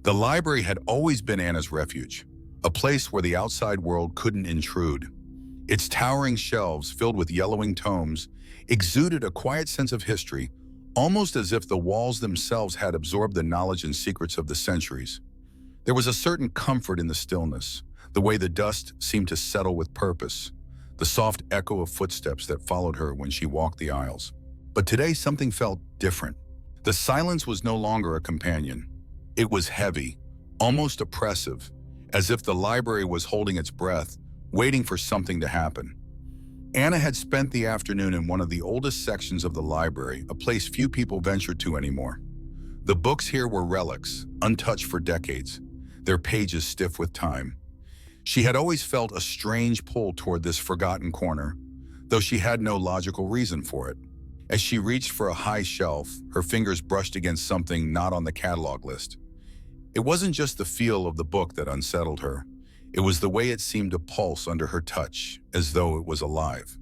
The library had always been Anna's refuge, a place where the outside world couldn't intrude. Its towering shelves, filled with yellowing tomes, exuded a quiet sense of history, almost as if the walls themselves had absorbed the knowledge and secrets of the centuries. There was a certain comfort in the stillness, the way the dust seemed to settle with purpose, the soft echo of footsteps that followed her when she walked the aisles. But today something felt different. The silence was no longer a companion. It was heavy, almost oppressive, as if the library was holding its breath, waiting for something to happen. Anna had spent the afternoon in one of the oldest sections of the library, a place few people ventured to anymore. The books here were relics, untouched for decades, their pages stiff with time. She had always felt a strange pull toward this forgotten corner, though she had no logical reason for it. As she reached for a high shelf, her fingers brushed against something not on the catalog list. It wasn't just the feel of the book that unsettled her. It was the way it seemed to pulse under her touch, as though it was alive.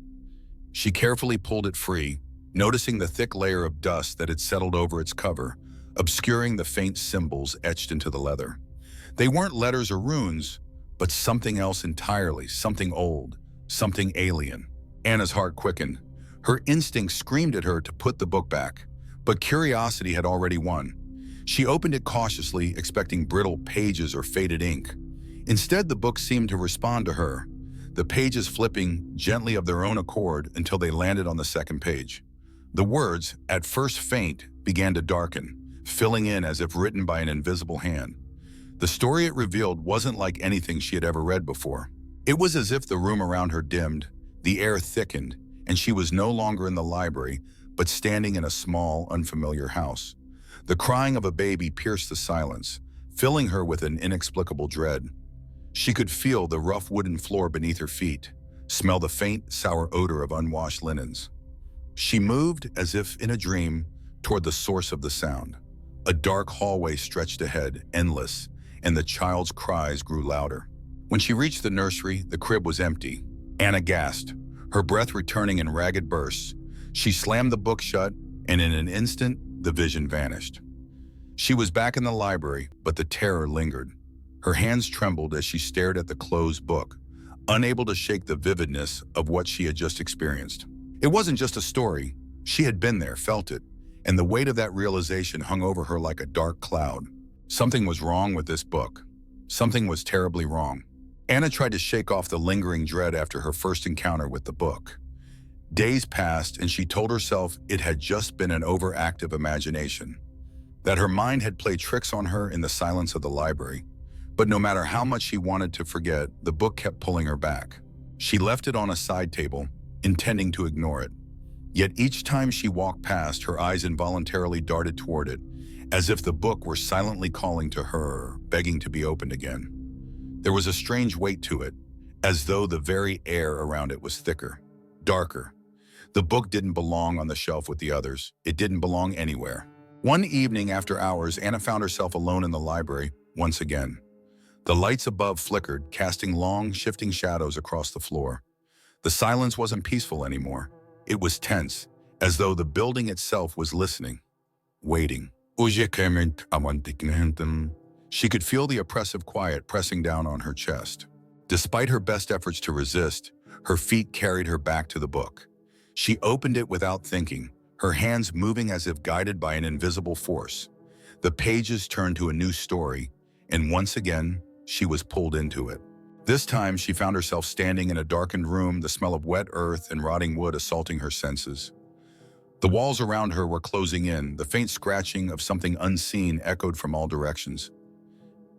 She carefully pulled it free, noticing the thick layer of dust that had settled over its cover, obscuring the faint symbols etched into the leather. They weren't letters or runes, but something else entirely, something old, something alien. Anna's heart quickened. Her instinct screamed at her to put the book back, but curiosity had already won. She opened it cautiously, expecting brittle pages or faded ink. Instead, the book seemed to respond to her, the pages flipping gently of their own accord until they landed on the second page. The words, at first faint, began to darken, filling in as if written by an invisible hand. The story it revealed wasn't like anything she had ever read before. It was as if the room around her dimmed, the air thickened, and she was no longer in the library, but standing in a small, unfamiliar house. The crying of a baby pierced the silence, filling her with an inexplicable dread. She could feel the rough wooden floor beneath her feet, smell the faint, sour odor of unwashed linens. She moved, as if in a dream, toward the source of the sound. A dark hallway stretched ahead, endless, and the child's cries grew louder. When she reached the nursery, the crib was empty. Anna gasped, her breath returning in ragged bursts. She slammed the book shut, and in an instant, the vision vanished. She was back in the library, but the terror lingered. Her hands trembled as she stared at the closed book, unable to shake the vividness of what she had just experienced. It wasn't just a story. She had been there, felt it, and the weight of that realization hung over her like a dark cloud. Something was wrong with this book. Something was terribly wrong. Anna tried to shake off the lingering dread after her first encounter with the book. Days passed, and she told herself it had just been an overactive imagination, that her mind had played tricks on her in the silence of the library. But no matter how much she wanted to forget, the book kept pulling her back. She left it on a side table, intending to ignore it. Yet each time she walked past, her eyes involuntarily darted toward it, as if the book were silently calling to her, begging to be opened again. There was a strange weight to it, as though the very air around it was thicker, darker. The book didn't belong on the shelf with the others. It didn't belong anywhere. One evening after hours, Anna found herself alone in the library once again. The lights above flickered, casting long, shifting shadows across the floor. The silence wasn't peaceful anymore. It was tense, as though the building itself was listening, waiting. She could feel the oppressive quiet pressing down on her chest. Despite her best efforts to resist, her feet carried her back to the book. She opened it without thinking, her hands moving as if guided by an invisible force. The pages turned to a new story, and once again, she was pulled into it. This time, she found herself standing in a darkened room, the smell of wet earth and rotting wood assaulting her senses. The walls around her were closing in, the faint scratching of something unseen echoed from all directions.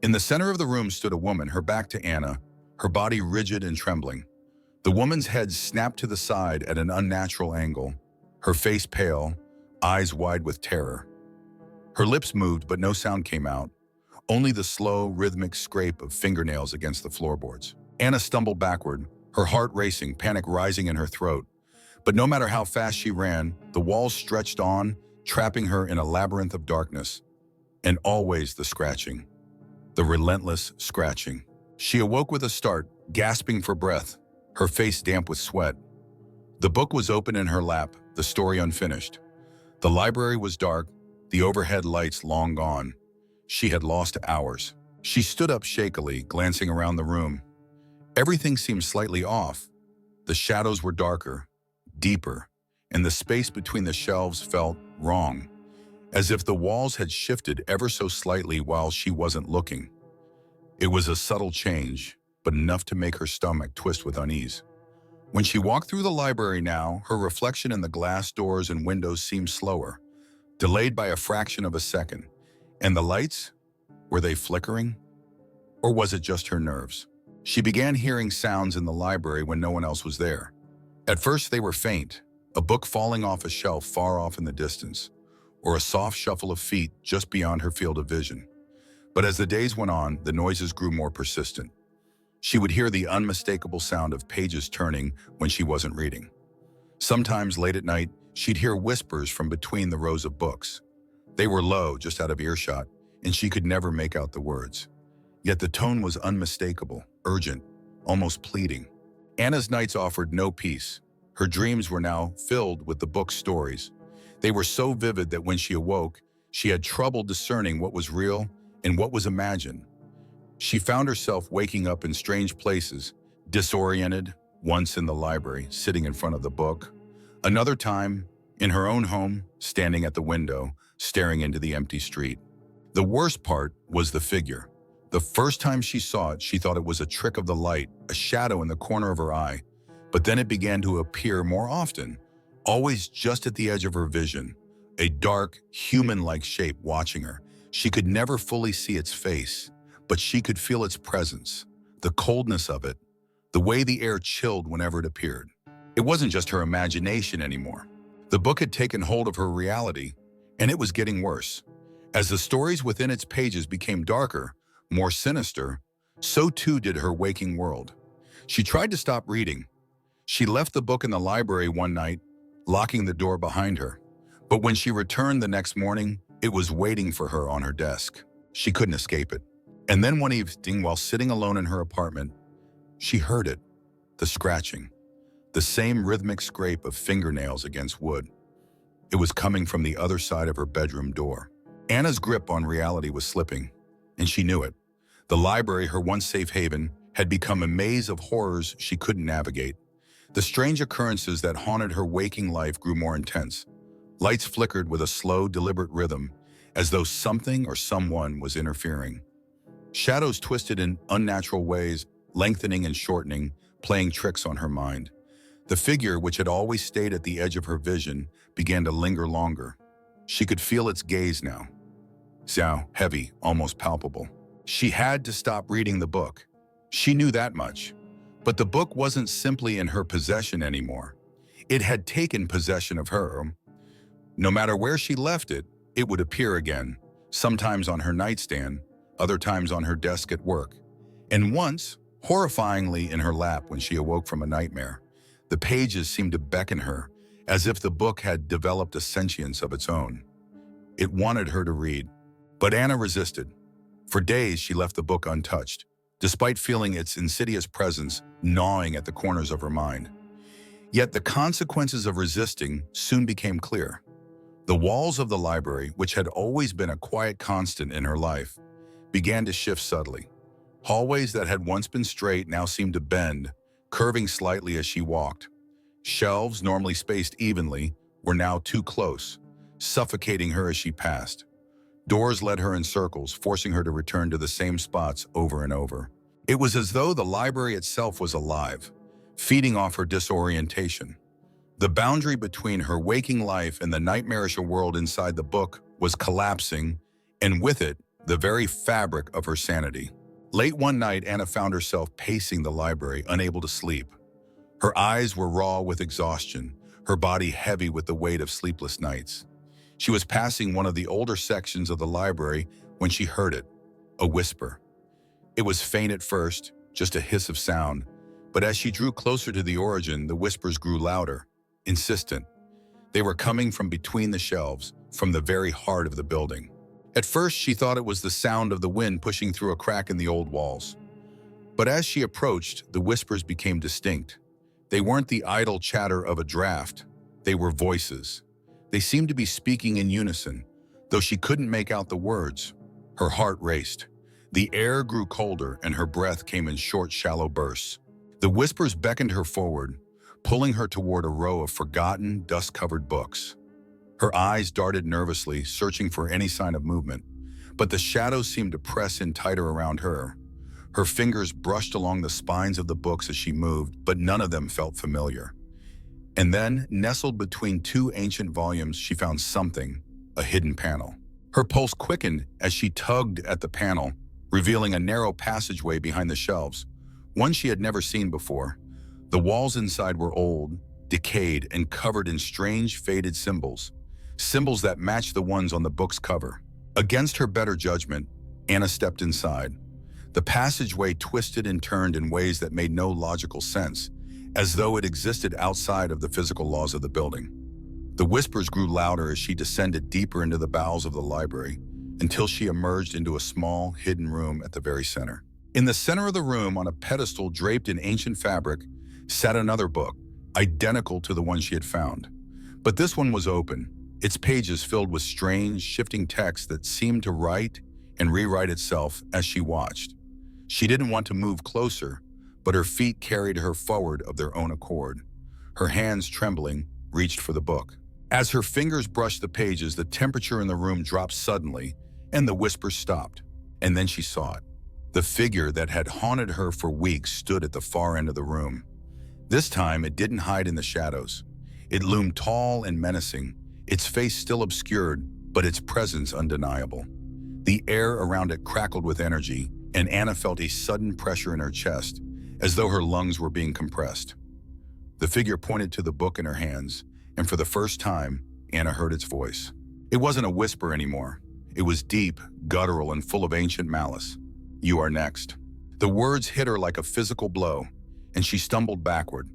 In the center of the room stood a woman, her back to Anna, her body rigid and trembling. The woman's head snapped to the side at an unnatural angle, her face pale, eyes wide with terror. Her lips moved, but no sound came out, only the slow, rhythmic scrape of fingernails against the floorboards. Anna stumbled backward, her heart racing, panic rising in her throat. But no matter how fast she ran, the walls stretched on, trapping her in a labyrinth of darkness. And always the scratching, the relentless scratching. She awoke with a start, gasping for breath, her face damp with sweat. The book was open in her lap, the story unfinished. The library was dark, the overhead lights long gone. She had lost hours. She stood up shakily, glancing around the room. Everything seemed slightly off. The shadows were darker, deeper, and the space between the shelves felt wrong, as if the walls had shifted ever so slightly while she wasn't looking. It was a subtle change, but enough to make her stomach twist with unease. When she walked through the library now, her reflection in the glass doors and windows seemed slower, delayed by a fraction of a second. And the lights? Were they flickering? Or was it just her nerves? She began hearing sounds in the library when no one else was there. At first they were faint, a book falling off a shelf far off in the distance, or a soft shuffle of feet just beyond her field of vision. But as the days went on, the noises grew more persistent. She would hear the unmistakable sound of pages turning when she wasn't reading. Sometimes late at night, she'd hear whispers from between the rows of books. They were low, just out of earshot, and she could never make out the words. Yet the tone was unmistakable, urgent, almost pleading. Anna's nights offered no peace. Her dreams were now filled with the book's stories. They were so vivid that when she awoke, she had trouble discerning what was real and what was imagined. She found herself waking up in strange places, disoriented, once in the library, sitting in front of the book. Another time, in her own home, standing at the window, staring into the empty street. The worst part was the figure. The first time she saw it, she thought it was a trick of the light, a shadow in the corner of her eye. But then it began to appear more often, always just at the edge of her vision, a dark, human-like shape watching her. She could never fully see its face, but she could feel its presence, the coldness of it, the way the air chilled whenever it appeared. It wasn't just her imagination anymore. The book had taken hold of her reality, and it was getting worse. As the stories within its pages became darker, more sinister, so too did her waking world. She tried to stop reading. She left the book in the library one night, locking the door behind her. But when she returned the next morning, it was waiting for her on her desk. She couldn't escape it. And then one evening, while sitting alone in her apartment, she heard it, the scratching, the same rhythmic scrape of fingernails against wood. It was coming from the other side of her bedroom door. Anna's grip on reality was slipping, and she knew it. The library, her once safe haven, had become a maze of horrors she couldn't navigate. The strange occurrences that haunted her waking life grew more intense. Lights flickered with a slow, deliberate rhythm, as though something or someone was interfering. Shadows twisted in unnatural ways, lengthening and shortening, playing tricks on her mind. The figure, which had always stayed at the edge of her vision, began to linger longer. She could feel its gaze now. Now, heavy, almost palpable. She had to stop reading the book. She knew that much. But the book wasn't simply in her possession anymore. It had taken possession of her. No matter where she left it, it would appear again, sometimes on her nightstand, other times on her desk at work, and once, horrifyingly, in her lap when she awoke from a nightmare. The pages seemed to beckon her, as if the book had developed a sentience of its own. It wanted her to read, but Anna resisted. For days, she left the book untouched, despite feeling its insidious presence gnawing at the corners of her mind. Yet the consequences of resisting soon became clear. The walls of the library, which had always been a quiet constant in her life, began to shift subtly. Hallways that had once been straight now seemed to bend, curving slightly as she walked. Shelves, normally spaced evenly, were now too close, suffocating her as she passed. Doors led her in circles, forcing her to return to the same spots over and over. It was as though the library itself was alive, feeding off her disorientation. The boundary between her waking life and the nightmarish world inside the book was collapsing, and with it, the very fabric of her sanity. Late one night, Anna found herself pacing the library, unable to sleep. Her eyes were raw with exhaustion, her body heavy with the weight of sleepless nights. She was passing one of the older sections of the library when she heard it, a whisper. It was faint at first, just a hiss of sound, but as she drew closer to the origin, the whispers grew louder, insistent. They were coming from between the shelves, from the very heart of the building. At first, she thought it was the sound of the wind pushing through a crack in the old walls. But as she approached, the whispers became distinct. They weren't the idle chatter of a draft. They were voices. They seemed to be speaking in unison, though she couldn't make out the words. Her heart raced. The air grew colder and her breath came in short, shallow bursts. The whispers beckoned her forward, pulling her toward a row of forgotten, dust-covered books. Her eyes darted nervously, searching for any sign of movement, but the shadows seemed to press in tighter around her. Her fingers brushed along the spines of the books as she moved, but none of them felt familiar. And then, nestled between two ancient volumes, she found something, a hidden panel. Her pulse quickened as she tugged at the panel, revealing a narrow passageway behind the shelves, one she had never seen before. The walls inside were old, decayed, and covered in strange, faded symbols that matched the ones on the book's cover. Against her better judgment, Anna stepped inside. The passageway twisted and turned in ways that made no logical sense, as though it existed outside of the physical laws of the building. The whispers grew louder as she descended deeper into the bowels of the library, until she emerged into a small, hidden room at the very center. In the center of the room, on a pedestal draped in ancient fabric, sat another book, identical to the one she had found. But this one was open, its pages filled with strange, shifting text that seemed to write and rewrite itself as she watched. She didn't want to move closer, but her feet carried her forward of their own accord. Her hands, trembling, reached for the book. As her fingers brushed the pages, the temperature in the room dropped suddenly, and the whispers stopped. And then she saw it. The figure that had haunted her for weeks stood at the far end of the room. This time, it didn't hide in the shadows. It loomed tall and menacing, its face still obscured, but its presence undeniable. The air around it crackled with energy, and Anna felt a sudden pressure in her chest, as though her lungs were being compressed. The figure pointed to the book in her hands, and for the first time, Anna heard its voice. It wasn't a whisper anymore. It was deep, guttural, and full of ancient malice. "You are next." The words hit her like a physical blow, and she stumbled backward.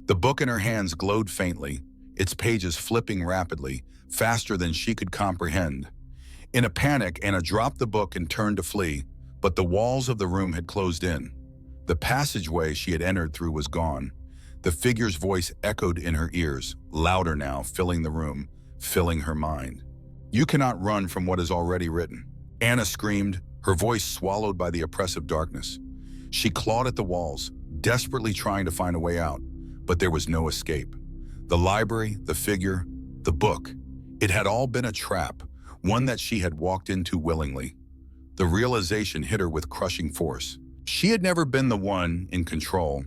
The book in her hands glowed faintly, its pages flipping rapidly, faster than she could comprehend. In a panic, Anna dropped the book and turned to flee, but the walls of the room had closed in. The passageway she had entered through was gone. The figure's voice echoed in her ears, louder now, filling the room, filling her mind. "You cannot run from what is already written." Anna screamed, her voice swallowed by the oppressive darkness. She clawed at the walls, desperately trying to find a way out, but there was no escape. The library, the figure, the book, it had all been a trap, one that she had walked into willingly. The realization hit her with crushing force. She had never been the one in control.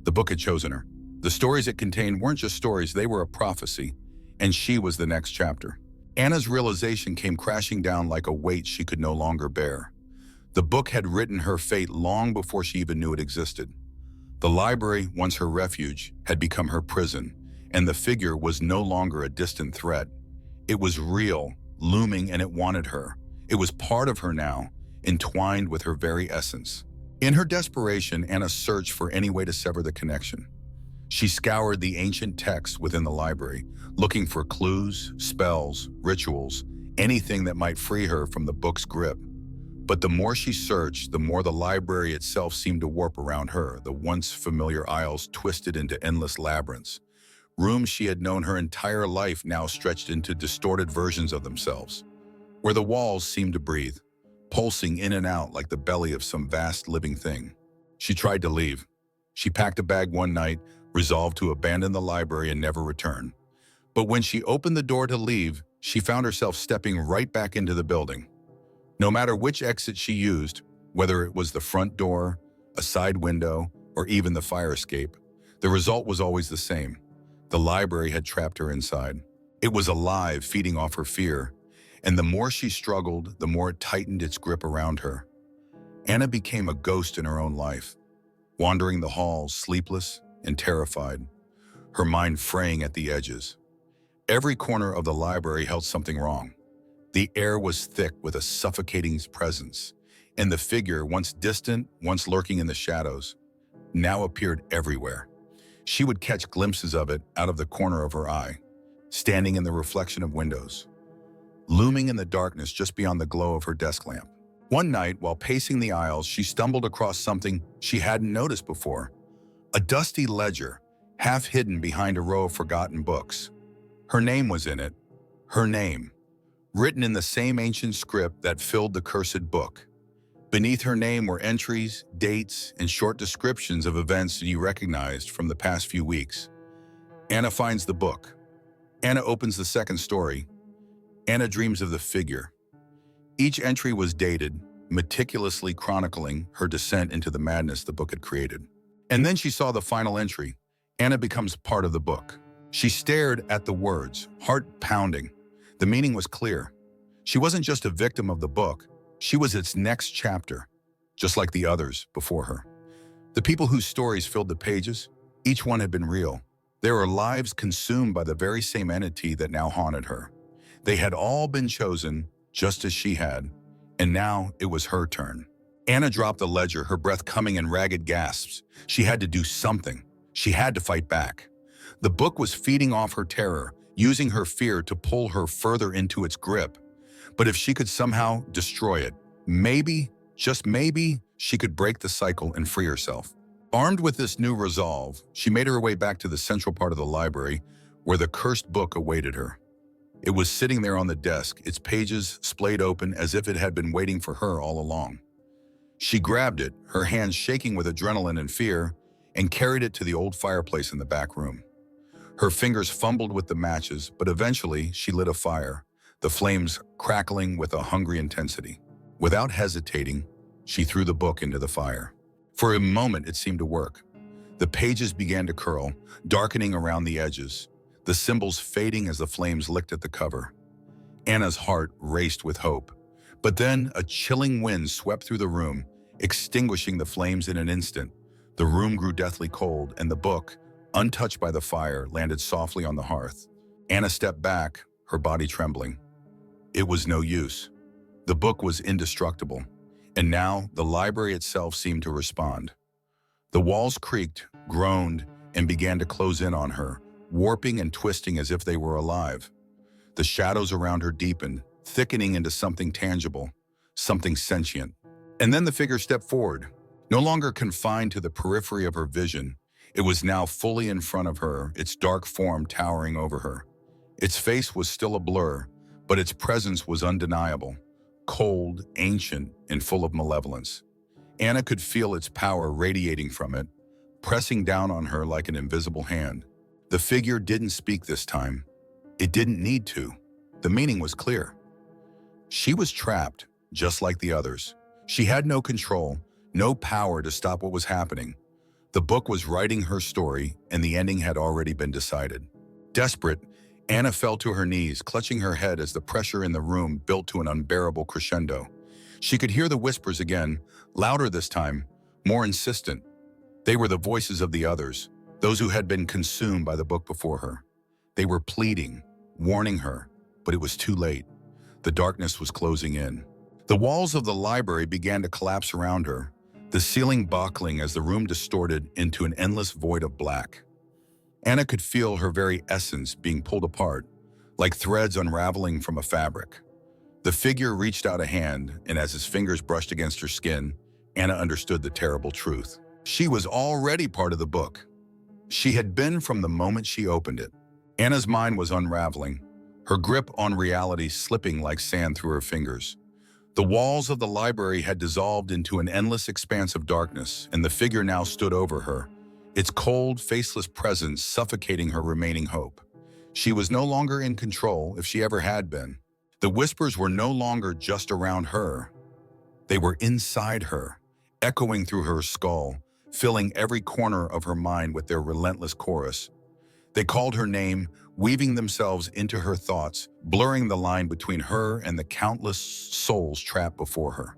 The book had chosen her. The stories it contained weren't just stories, they were a prophecy, and she was the next chapter. Anna's realization came crashing down like a weight she could no longer bear. The book had written her fate long before she even knew it existed. The library, once her refuge, had become her prison, and the figure was no longer a distant threat. It was real, looming, and it wanted her. It was part of her now, entwined with her very essence. In her desperation, Anna searched for any way to sever the connection. She scoured the ancient texts within the library, looking for clues, spells, rituals, anything that might free her from the book's grip. But the more she searched, the more the library itself seemed to warp around her, the once familiar aisles twisted into endless labyrinths. Rooms she had known her entire life now stretched into distorted versions of themselves, where the walls seemed to breathe, pulsing in and out like the belly of some vast living thing. She tried to leave. She packed a bag one night, resolved to abandon the library and never return. But when she opened the door to leave, she found herself stepping right back into the building. No matter which exit she used, whether it was the front door, a side window, or even the fire escape, the result was always the same. The library had trapped her inside. It was alive, feeding off her fear, and the more she struggled, the more it tightened its grip around her. Anna became a ghost in her own life, wandering the halls, sleepless and terrified, her mind fraying at the edges. Every corner of the library held something wrong. The air was thick with a suffocating presence, and the figure, once distant, once lurking in the shadows, now appeared everywhere. She would catch glimpses of it out of the corner of her eye, standing in the reflection of windows, looming in the darkness just beyond the glow of her desk lamp. One night, while pacing the aisles, she stumbled across something she hadn't noticed before. A dusty ledger, half hidden behind a row of forgotten books. Her name was in it. Her name. written in the same ancient script that filled the cursed book. Beneath her name were entries, dates, and short descriptions of events you recognized from the past few weeks. Anna finds the book. Anna opens the second story. Anna dreams of the figure. Each entry was dated, meticulously chronicling her descent into the madness the book had created. And then she saw the final entry. Anna becomes part of the book. She stared at the words, heart pounding. The meaning was clear. She wasn't just a victim of the book, she was its next chapter, just like the others before her. The people whose stories filled the pages, each one had been real. There were lives consumed by the very same entity that now haunted her. They had all been chosen, just as she had, and now it was her turn. Anna dropped the ledger, her breath coming in ragged gasps. She had to do something. She had to fight back. The book was feeding off her terror, using her fear to pull her further into its grip. But if she could somehow destroy it, maybe, just maybe, she could break the cycle and free herself. Armed with this new resolve, she made her way back to the central part of the library where the cursed book awaited her. It was sitting there on the desk, its pages splayed open as if it had been waiting for her all along. She grabbed it, her hands shaking with adrenaline and fear, and carried it to the old fireplace in the back room. Her fingers fumbled with the matches, but eventually she lit a fire, the flames crackling with a hungry intensity. Without hesitating, she threw the book into the fire. For a moment, it seemed to work. The pages began to curl, darkening around the edges, the symbols fading as the flames licked at the cover. Anna's heart raced with hope. But then a chilling wind swept through the room, extinguishing the flames in an instant. The room grew deathly cold, and the book, untouched by the fire, landed softly on the hearth. Anna stepped back, her body trembling. It was no use. The book was indestructible, and now the library itself seemed to respond. The walls creaked, groaned, and began to close in on her, warping and twisting as if they were alive. The shadows around her deepened, thickening into something tangible, something sentient. And then the figure stepped forward. No longer confined to the periphery of her vision, it was now fully in front of her, its dark form towering over her. Its face was still a blur, but its presence was undeniable, cold, ancient, and full of malevolence. Anna could feel its power radiating from it, pressing down on her like an invisible hand. The figure didn't speak this time. It didn't need to. The meaning was clear. She was trapped, just like the others. She had no control, no power to stop what was happening. The book was writing her story, and the ending had already been decided. Desperate, Anna fell to her knees, clutching her head as the pressure in the room built to an unbearable crescendo. She could hear the whispers again, louder this time, more insistent. They were the voices of the others, those who had been consumed by the book before her. They were pleading, warning her, but it was too late. The darkness was closing in. The walls of the library began to collapse around her, the ceiling buckling as the room distorted into an endless void of black. Anna could feel her very essence being pulled apart, like threads unraveling from a fabric. The figure reached out a hand, and as his fingers brushed against her skin, Anna understood the terrible truth. She was already part of the book. She had been from the moment she opened it. Anna's mind was unraveling, her grip on reality slipping like sand through her fingers. The walls of the library had dissolved into an endless expanse of darkness, and the figure now stood over her, its cold, faceless presence suffocating her remaining hope. She was no longer in control, if she ever had been. The whispers were no longer just around her. They were inside her, echoing through her skull, filling every corner of her mind with their relentless chorus. They called her name, weaving themselves into her thoughts, blurring the line between her and the countless souls trapped before her.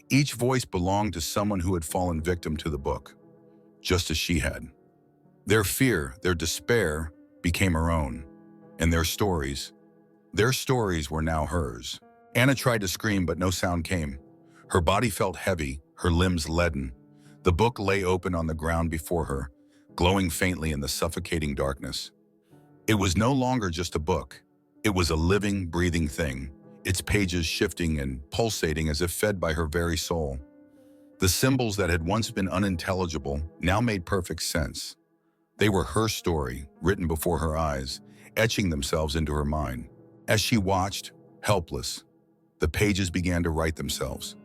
Each voice belonged to someone who had fallen victim to the book, just as she had. Their fear, their despair, became her own, and their stories were now hers. Anna tried to scream, but no sound came. Her body felt heavy, her limbs leaden. The book lay open on the ground before her, glowing faintly in the suffocating darkness. It was no longer just a book. It was a living, breathing thing, its pages shifting and pulsating as if fed by her very soul. The symbols that had once been unintelligible now made perfect sense. They were her story, written before her eyes, etching themselves into her mind. As she watched, Helpless, the pages began to write themselves,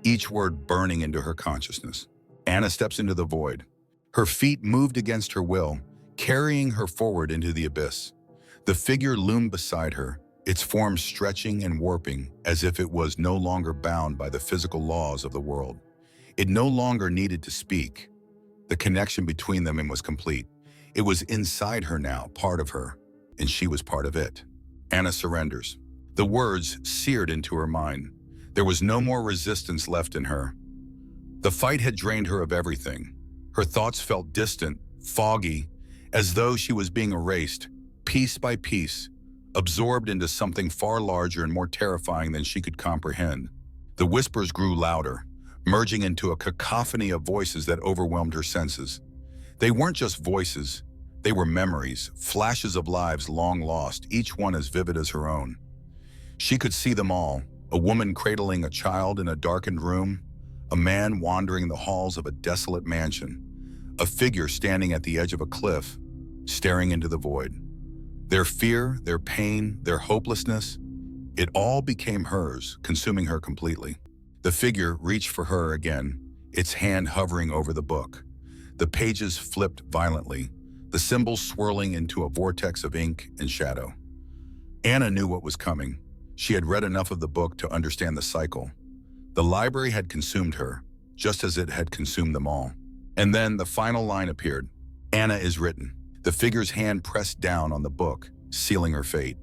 each word burning into her consciousness. Anna steps into the void. Her feet moved against her will, carrying her forward into the abyss. The figure loomed beside her, its form stretching and warping as if it was no longer bound by the physical laws of the world. It no longer needed to speak. The connection between them was complete. It was inside her now, part of her, and she was part of it. Anna surrenders. The words seared into her mind. There was no more resistance left in her. The fight had drained her of everything. Her thoughts felt distant, foggy, as though she was being erased, piece by piece, absorbed into something far larger and more terrifying than she could comprehend. The whispers grew louder, merging into a cacophony of voices that overwhelmed her senses. They weren't just voices, they were memories, flashes of lives long lost, each one as vivid as her own. She could see them all, a woman cradling a child in a darkened room, a man wandering the halls of a desolate mansion, a figure standing at the edge of a cliff, staring into the void. Their fear, their pain, their hopelessness, it all became hers, consuming her completely. The figure reached for her again, its hand hovering over the book. The pages flipped violently, the symbols swirling into a vortex of ink and shadow. Anna knew what was coming. She had read enough of the book to understand the cycle. The library had consumed her, just as it had consumed them all. And then the final line appeared. Anna is written. The figure's hand pressed down on the book, sealing her fate.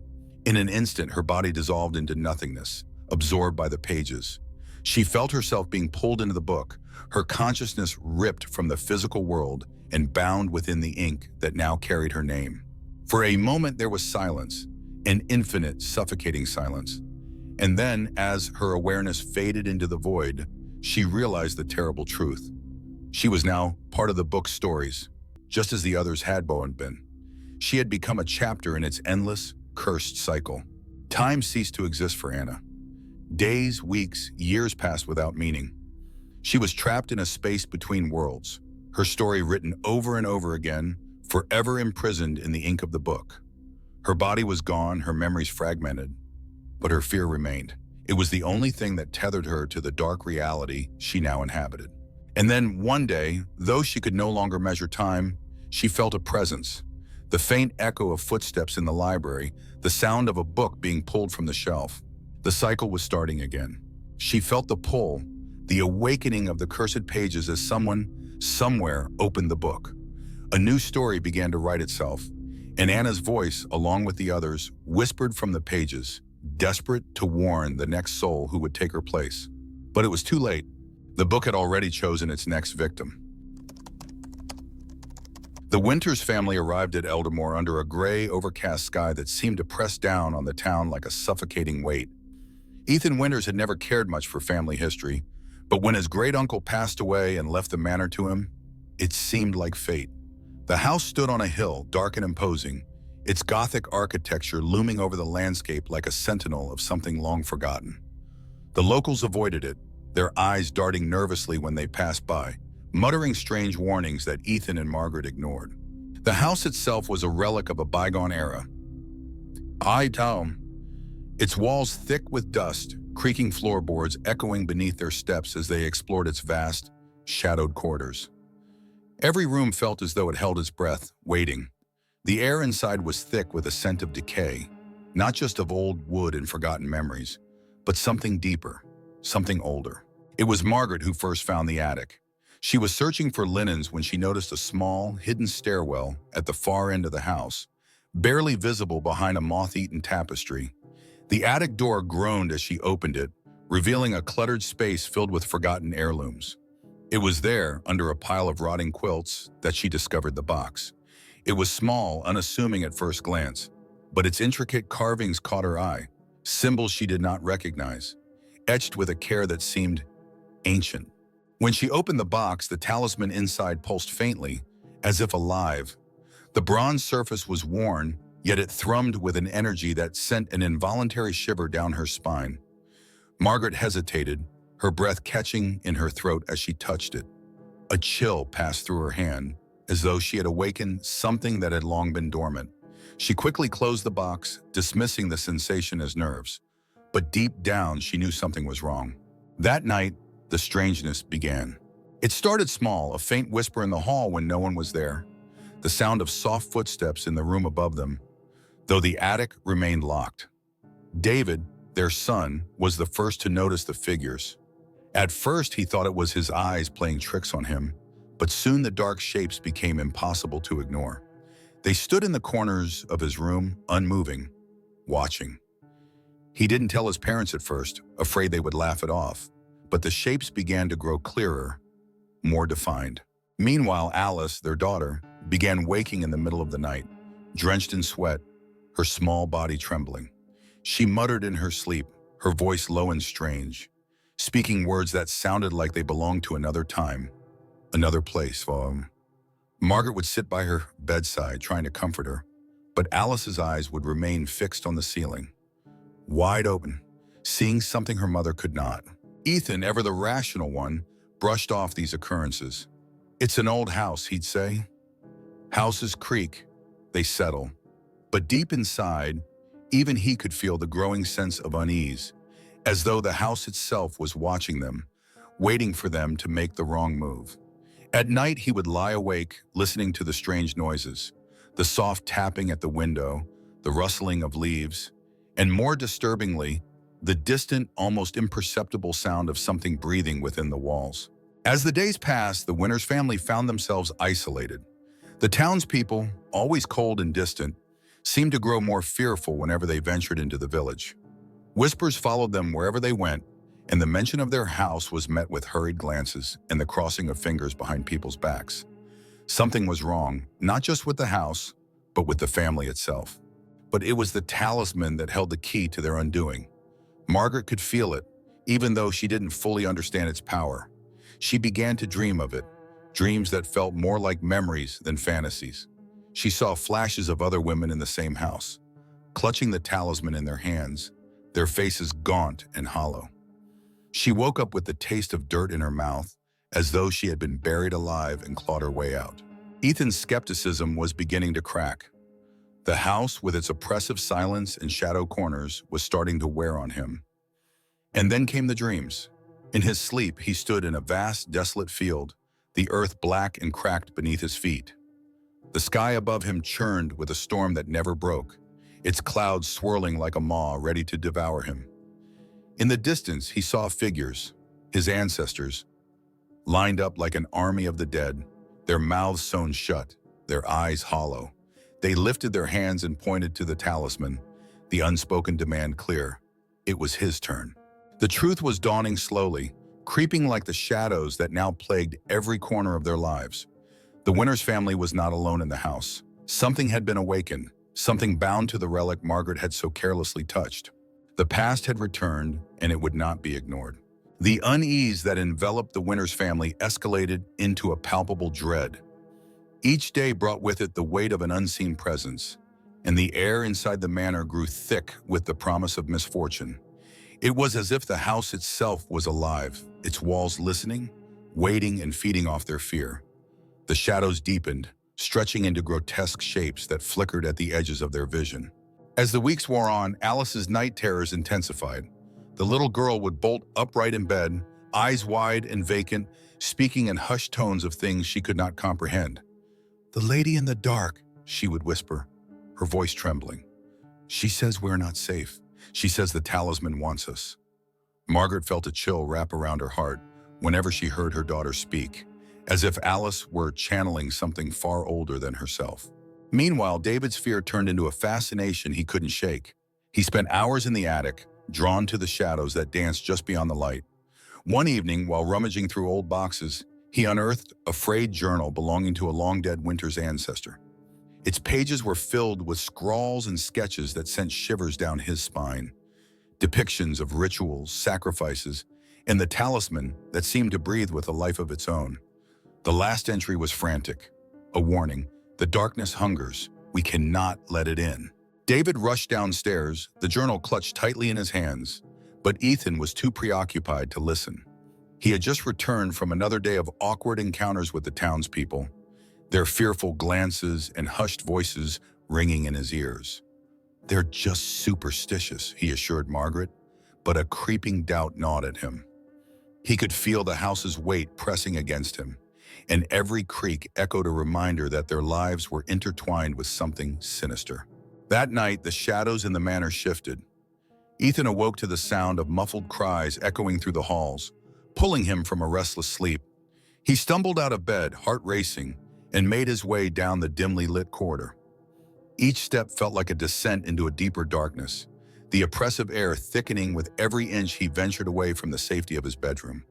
In an instant, her body dissolved into nothingness, absorbed by the pages. She felt herself being pulled into the book, her consciousness ripped from the physical world and bound within the ink that now carried her name. For a moment there was silence, an infinite, suffocating silence. And then, as her awareness faded into the void, she realized the terrible truth. She was now part of the book's stories, just as the others had been. She had become a chapter in its endless, cursed cycle. Time ceased to exist for Anna. Days, weeks, years passed without meaning. She was trapped in a space between worlds, her story written over and over again, forever imprisoned in the ink of the book. Her body was gone, her memories fragmented, but her fear remained. It was the only thing that tethered her to the dark reality she now inhabited. And then one day, though she could no longer measure time, she felt a presence. The faint echo of footsteps in the library, the sound of a book being pulled from the shelf. The cycle was starting again. She felt the pull, the awakening of the cursed pages as someone, somewhere, opened the book. A new story began to write itself, and Anna's voice, along with the others, whispered from the pages, desperate to warn the next soul who would take her place. But it was too late. The book had already chosen its next victim. The Winters family arrived at Eldamore under a gray, overcast sky that seemed to press down on the town like a suffocating weight. Ethan Winters had never cared much for family history, but when his great-uncle passed away and left the manor to him, it seemed like fate. The house stood on a hill, dark and imposing, its Gothic architecture looming over the landscape like a sentinel of something long forgotten. The locals avoided it, their eyes darting nervously when they passed by, muttering strange warnings that Ethan and Margaret ignored. The house itself was a relic of a bygone era. Its walls thick with dust, creaking floorboards echoing beneath their steps as they explored its vast, shadowed corridors. Every room felt as though it held its breath, waiting. The air inside was thick with a scent of decay, not just of old wood and forgotten memories, but something deeper, something older. It was Margaret who first found the attic. She was searching for linens when she noticed a small, hidden stairwell at the far end of the house, barely visible behind a moth-eaten tapestry. The attic door groaned as she opened it, revealing a cluttered space filled with forgotten heirlooms. It was there, under a pile of rotting quilts, that she discovered the box. It was small, unassuming at first glance, but its intricate carvings caught her eye, symbols she did not recognize, etched with a care that seemed ancient. When she opened the box, the talisman inside pulsed faintly, as if alive. The bronze surface was worn, yet it thrummed with an energy that sent an involuntary shiver down her spine. Margaret hesitated, her breath catching in her throat as she touched it. A chill passed through her hand, as though she had awakened something that had long been dormant. She quickly closed the box, dismissing the sensation as nerves. but deep down she knew something was wrong. That night, the strangeness began. It started small, a faint whisper in the hall when no one was there, the sound of soft footsteps in the room above them, though the attic remained locked. David, their son, was the first to notice the figures. At first, he thought it was his eyes playing tricks on him, but soon the dark shapes became impossible to ignore. They stood in the corners of his room, unmoving, watching. He didn't tell his parents at first, afraid they would laugh it off, but the shapes began to grow clearer, more defined. Meanwhile, Alice, their daughter, began waking in the middle of the night, drenched in sweat, her small body trembling. She muttered in her sleep, her voice low and strange, speaking words that sounded like they belonged to another time, another place. Margaret would sit by her bedside trying to comfort her, but Alice's eyes would remain fixed on the ceiling, wide open, seeing something her mother could not. Ethan, ever the rational one, brushed off these occurrences. "It's an old house," he'd say. "Houses creak, they settle." But deep inside, even he could feel the growing sense of unease, as though the house itself was watching them, waiting for them to make the wrong move. At night, he would lie awake, listening to the strange noises, the soft tapping at the window, the rustling of leaves, and more disturbingly, the distant, almost imperceptible sound of something breathing within the walls. As the days passed, the Winters family found themselves isolated. The townspeople, always cold and distant, seemed to grow more fearful whenever they ventured into the village. Whispers followed them wherever they went, and the mention of their house was met with hurried glances and the crossing of fingers behind people's backs. Something was wrong, not just with the house, but with the family itself. But it was the talisman that held the key to their undoing. Margaret could feel it, even though she didn't fully understand its power. She began to dream of it, dreams that felt more like memories than fantasies. She saw flashes of other women in the same house, clutching the talisman in their hands, their faces gaunt and hollow. She woke up with the taste of dirt in her mouth, as though she had been buried alive and clawed her way out. Ethan's skepticism was beginning to crack. The house, with its oppressive silence and shadow corners, was starting to wear on him. And then came the dreams. In his sleep, he stood in a vast, desolate field, the earth black and cracked beneath his feet. The sky above him churned with a storm that never broke, its clouds swirling like a maw ready to devour him. In the distance, he saw figures, his ancestors, lined up like an army of the dead, their mouths sewn shut, their eyes hollow. They lifted their hands and pointed to the talisman, the unspoken demand clear. It was his turn. The truth was dawning slowly, creeping like the shadows that now plagued every corner of their lives. The Winters family was not alone in the house. Something had been awakened, something bound to the relic Margaret had so carelessly touched. The past had returned, and it would not be ignored. The unease that enveloped the Winters family escalated into a palpable dread. Each day brought with it the weight of an unseen presence, and the air inside the manor grew thick with the promise of misfortune. It was as if the house itself was alive, its walls listening, waiting and feeding off their fear. The shadows deepened, stretching into grotesque shapes that flickered at the edges of their vision. As the weeks wore on, Alice's night terrors intensified. The little girl would bolt upright in bed, eyes wide and vacant, speaking in hushed tones of things she could not comprehend. "The lady in the dark," she would whisper, her voice trembling. "She says we're not safe. She says the talisman wants us." Margaret felt a chill wrap around her heart whenever she heard her daughter speak, as if Alice were channeling something far older than herself. Meanwhile, David's fear turned into a fascination he couldn't shake. He spent hours in the attic, drawn to the shadows that danced just beyond the light. One evening, while rummaging through old boxes, he unearthed a frayed journal belonging to a long-dead Winters ancestor. Its pages were filled with scrawls and sketches that sent shivers down his spine, depictions of rituals, sacrifices, and the talisman that seemed to breathe with a life of its own. The last entry was frantic, a warning: "The darkness hungers. We cannot let it in." David rushed downstairs, the journal clutched tightly in his hands, but Ethan was too preoccupied to listen. He had just returned from another day of awkward encounters with the townspeople, their fearful glances and hushed voices ringing in his ears. "They're just superstitious," he assured Margaret, but a creeping doubt gnawed at him. He could feel the house's weight pressing against him, and every creak echoed a reminder that their lives were intertwined with something sinister. That night, the shadows in the manor shifted. Ethan awoke to the sound of muffled cries echoing through the halls, pulling him from a restless sleep. He stumbled out of bed, heart racing, and made his way down the dimly lit corridor. Each step felt like a descent into a deeper darkness, the oppressive air thickening with every inch he ventured away from the safety of his bedroom.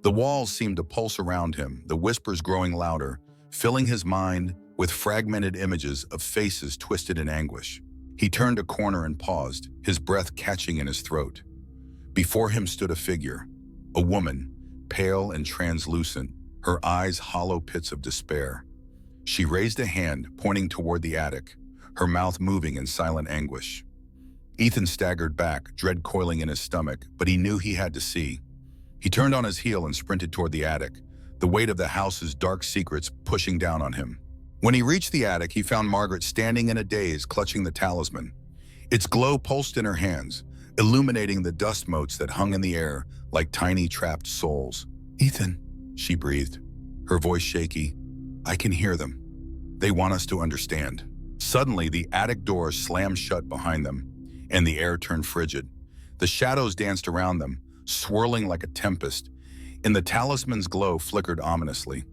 The walls seemed to pulse around him, the whispers growing louder, filling his mind with fragmented images of faces twisted in anguish. He turned a corner and paused, his breath catching in his throat. Before him stood a figure, a woman, pale and translucent, her eyes hollow pits of despair. She raised a hand, pointing toward the attic, her mouth moving in silent anguish. Ethan staggered back, dread coiling in his stomach, but he knew he had to see. He turned on his heel and sprinted toward the attic, the weight of the house's dark secrets pushing down on him. When he reached the attic, he found Margaret standing in a daze, clutching the talisman. Its glow pulsed in her hands, illuminating the dust motes that hung in the air like tiny trapped souls. "Ethan," she breathed, her voice shaky, "I can hear them. They want us to understand." Suddenly, the attic door slammed shut behind them, and the air turned frigid. The shadows danced around them, swirling like a tempest, and the talisman's glow flickered ominously.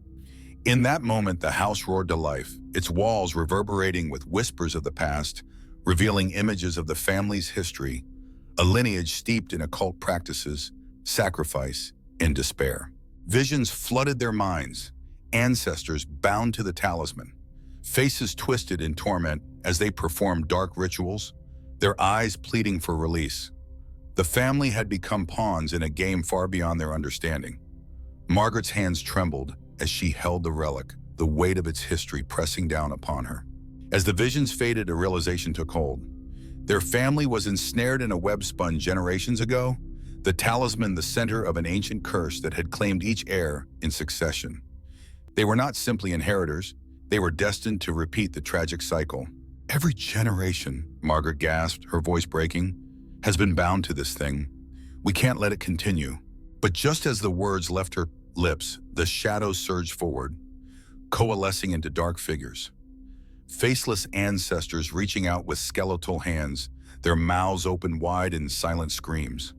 In that moment, the house roared to life, its walls reverberating with whispers of the past, revealing images of the family's history, a lineage steeped in occult practices, sacrifice, and despair. Visions flooded their minds, ancestors bound to the talisman, faces twisted in torment as they performed dark rituals, their eyes pleading for release. The family had become pawns in a game far beyond their understanding. Margaret's hands trembled as she held the relic, the weight of its history pressing down upon her. As the visions faded, a realization took hold. Their family was ensnared in a web spun generations ago, the talisman the center of an ancient curse that had claimed each heir in succession. They were not simply inheritors, they were destined to repeat the tragic cycle. "Every generation," Margaret gasped, her voice breaking, "has been bound to this thing. We can't let it continue." But just as the words left her lips, the shadows surged forward, coalescing into dark figures. Faceless ancestors reaching out with skeletal hands, their mouths open wide in silent screams.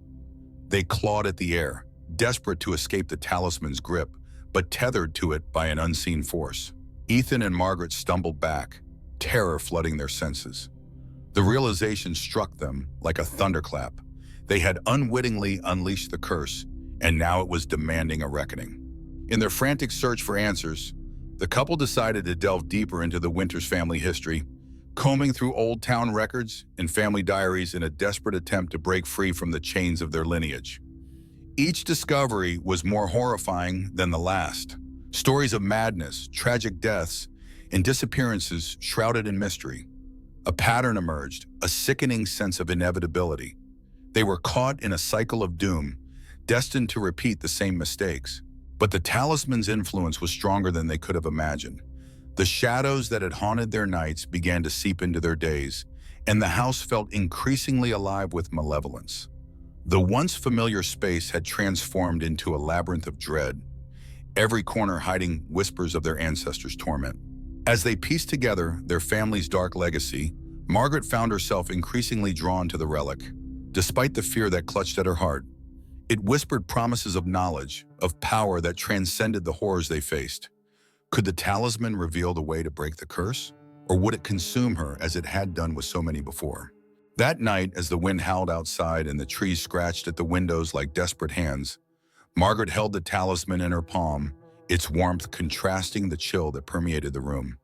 They clawed at the air, desperate to escape the talisman's grip, but tethered to it by an unseen force. Ethan and Margaret stumbled back, terror flooding their senses. The realization struck them like a thunderclap. They had unwittingly unleashed the curse, and now it was demanding a reckoning. In their frantic search for answers, the couple decided to delve deeper into the Winters family history, combing through old town records and family diaries in a desperate attempt to break free from the chains of their lineage. Each discovery was more horrifying than the last. Stories of madness, tragic deaths, and disappearances shrouded in mystery. A pattern emerged, a sickening sense of inevitability. They were caught in a cycle of doom, destined to repeat the same mistakes. But the talisman's influence was stronger than they could have imagined. The shadows that had haunted their nights began to seep into their days, and the house felt increasingly alive with malevolence. The once familiar space had transformed into a labyrinth of dread, every corner hiding whispers of their ancestors' torment. As they pieced together their family's dark legacy, Margaret found herself increasingly drawn to the relic, despite the fear that clutched at her heart. It whispered promises of knowledge, of power that transcended the horrors they faced. Could the talisman reveal the way to break the curse? Or would it consume her as it had done with so many before? That night, as the wind howled outside and the trees scratched at the windows like desperate hands, Margaret held the talisman in her palm, its warmth contrasting the chill that permeated the room.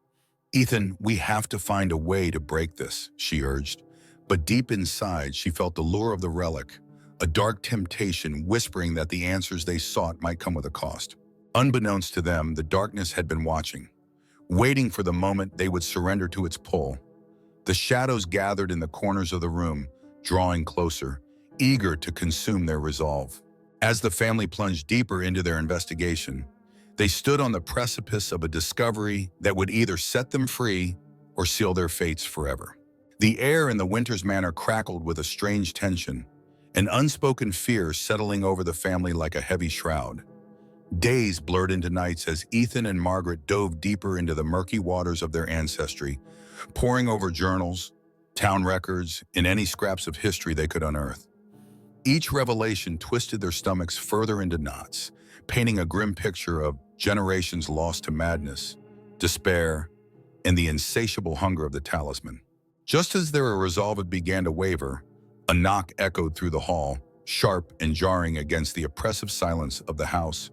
"Ethan, we have to find a way to break this," she urged. But deep inside, she felt the lure of the relic, a dark temptation whispering that the answers they sought might come with a cost. Unbeknownst to them, the darkness had been watching, waiting for the moment they would surrender to its pull. The shadows gathered in the corners of the room, drawing closer, eager to consume their resolve. As the family plunged deeper into their investigation, they stood on the precipice of a discovery that would either set them free or seal their fates forever. The air in the Winters manor crackled with a strange tension, an unspoken fear settling over the family like a heavy shroud. Days blurred into nights as Ethan and Margaret dove deeper into the murky waters of their ancestry, poring over journals, town records, and any scraps of history they could unearth. Each revelation twisted their stomachs further into knots, painting a grim picture of generations lost to madness, despair, and the insatiable hunger of the talisman. Just as their resolve began to waver, a knock echoed through the hall, sharp and jarring against the oppressive silence of the house.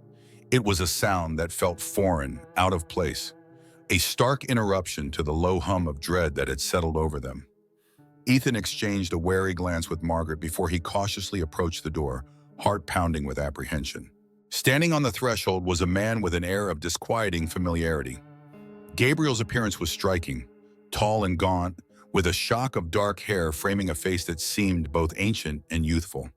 It was a sound that felt foreign, out of place, a stark interruption to the low hum of dread that had settled over them. Ethan exchanged a wary glance with Margaret before he cautiously approached the door, heart pounding with apprehension. Standing on the threshold was a man with an air of disquieting familiarity. Gabriel's appearance was striking, tall and gaunt, with a shock of dark hair framing a face that seemed both ancient and youthful.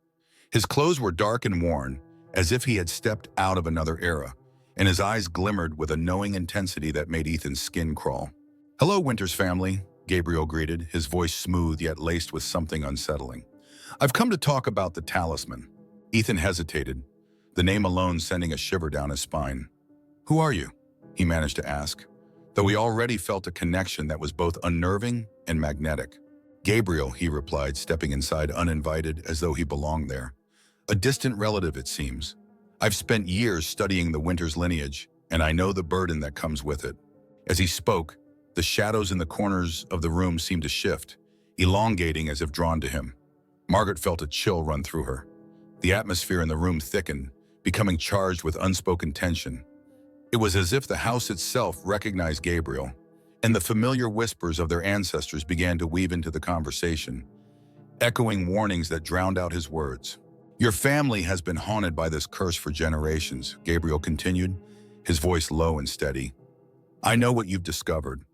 His clothes were dark and worn, as if he had stepped out of another era, and his eyes glimmered with a knowing intensity that made Ethan's skin crawl. "Hello, Winters family," Gabriel greeted, his voice smooth yet laced with something unsettling. "I've come to talk about the talisman." Ethan hesitated, the name alone sending a shiver down his spine. "Who are you?" he managed to ask, though he already felt a connection that was both unnerving and magnetic. "Gabriel," he replied, stepping inside uninvited as though he belonged there. "A distant relative, it seems. I've spent years studying the Winters lineage, and I know the burden that comes with it." As he spoke, the shadows in the corners of the room seemed to shift, elongating as if drawn to him. Margaret felt a chill run through her. The atmosphere in the room thickened, becoming charged with unspoken tension. It was as if the house itself recognized Gabriel, and the familiar whispers of their ancestors began to weave into the conversation, echoing warnings that drowned out his words. "Your family has been haunted by this curse for generations," Gabriel continued, his voice low and steady. "I know what you've discovered.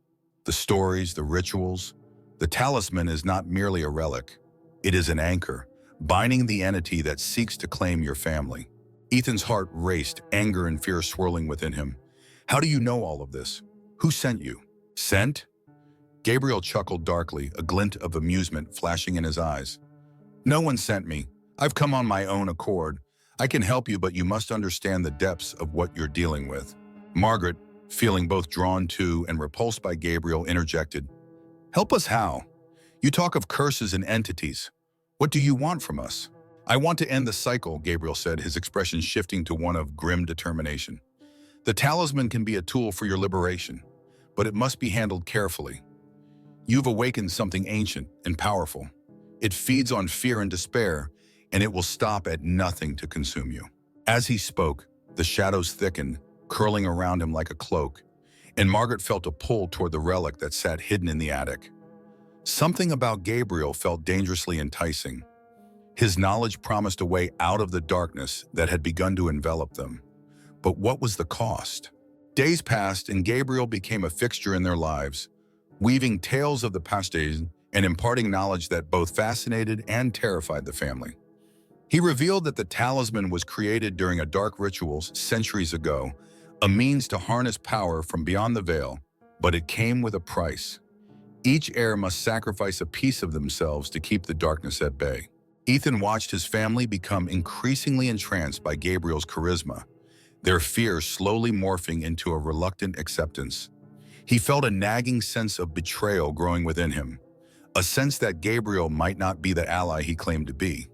The stories, the rituals. The talisman is not merely a relic. It is an anchor, binding the entity that seeks to claim your family." Ethan's heart raced, anger and fear swirling within him. "How do you know all of this? Who sent you?" "Sent?" Gabriel chuckled darkly, a glint of amusement flashing in his eyes. "No one sent me. I've come on my own accord. I can help you, but you must understand the depths of what you're dealing with." Margaret, feeling both drawn to and repulsed by Gabriel, interjected. "Help us how? You talk of curses and entities. What do you want from us?" "I want to end the cycle," Gabriel said, his expression shifting to one of grim determination. "The talisman can be a tool for your liberation, but it must be handled carefully. You've awakened something ancient and powerful. It feeds on fear and despair, and it will stop at nothing to consume you." As he spoke, the shadows thickened, curling around him like a cloak, and Margaret felt a pull toward the relic that sat hidden in the attic. Something about Gabriel felt dangerously enticing. His knowledge promised a way out of the darkness that had begun to envelop them. But what was the cost? Days passed, and Gabriel became a fixture in their lives, weaving tales of the past days and imparting knowledge that both fascinated and terrified the family. He revealed that the talisman was created during a dark ritual centuries ago, a means to harness power from beyond the veil, but it came with a price. Each heir must sacrifice a piece of themselves to keep the darkness at bay. Ethan watched his family become increasingly entranced by Gabriel's charisma, their fear slowly morphing into a reluctant acceptance. He felt a nagging sense of betrayal growing within him, a sense that Gabriel might not be the ally he claimed to be.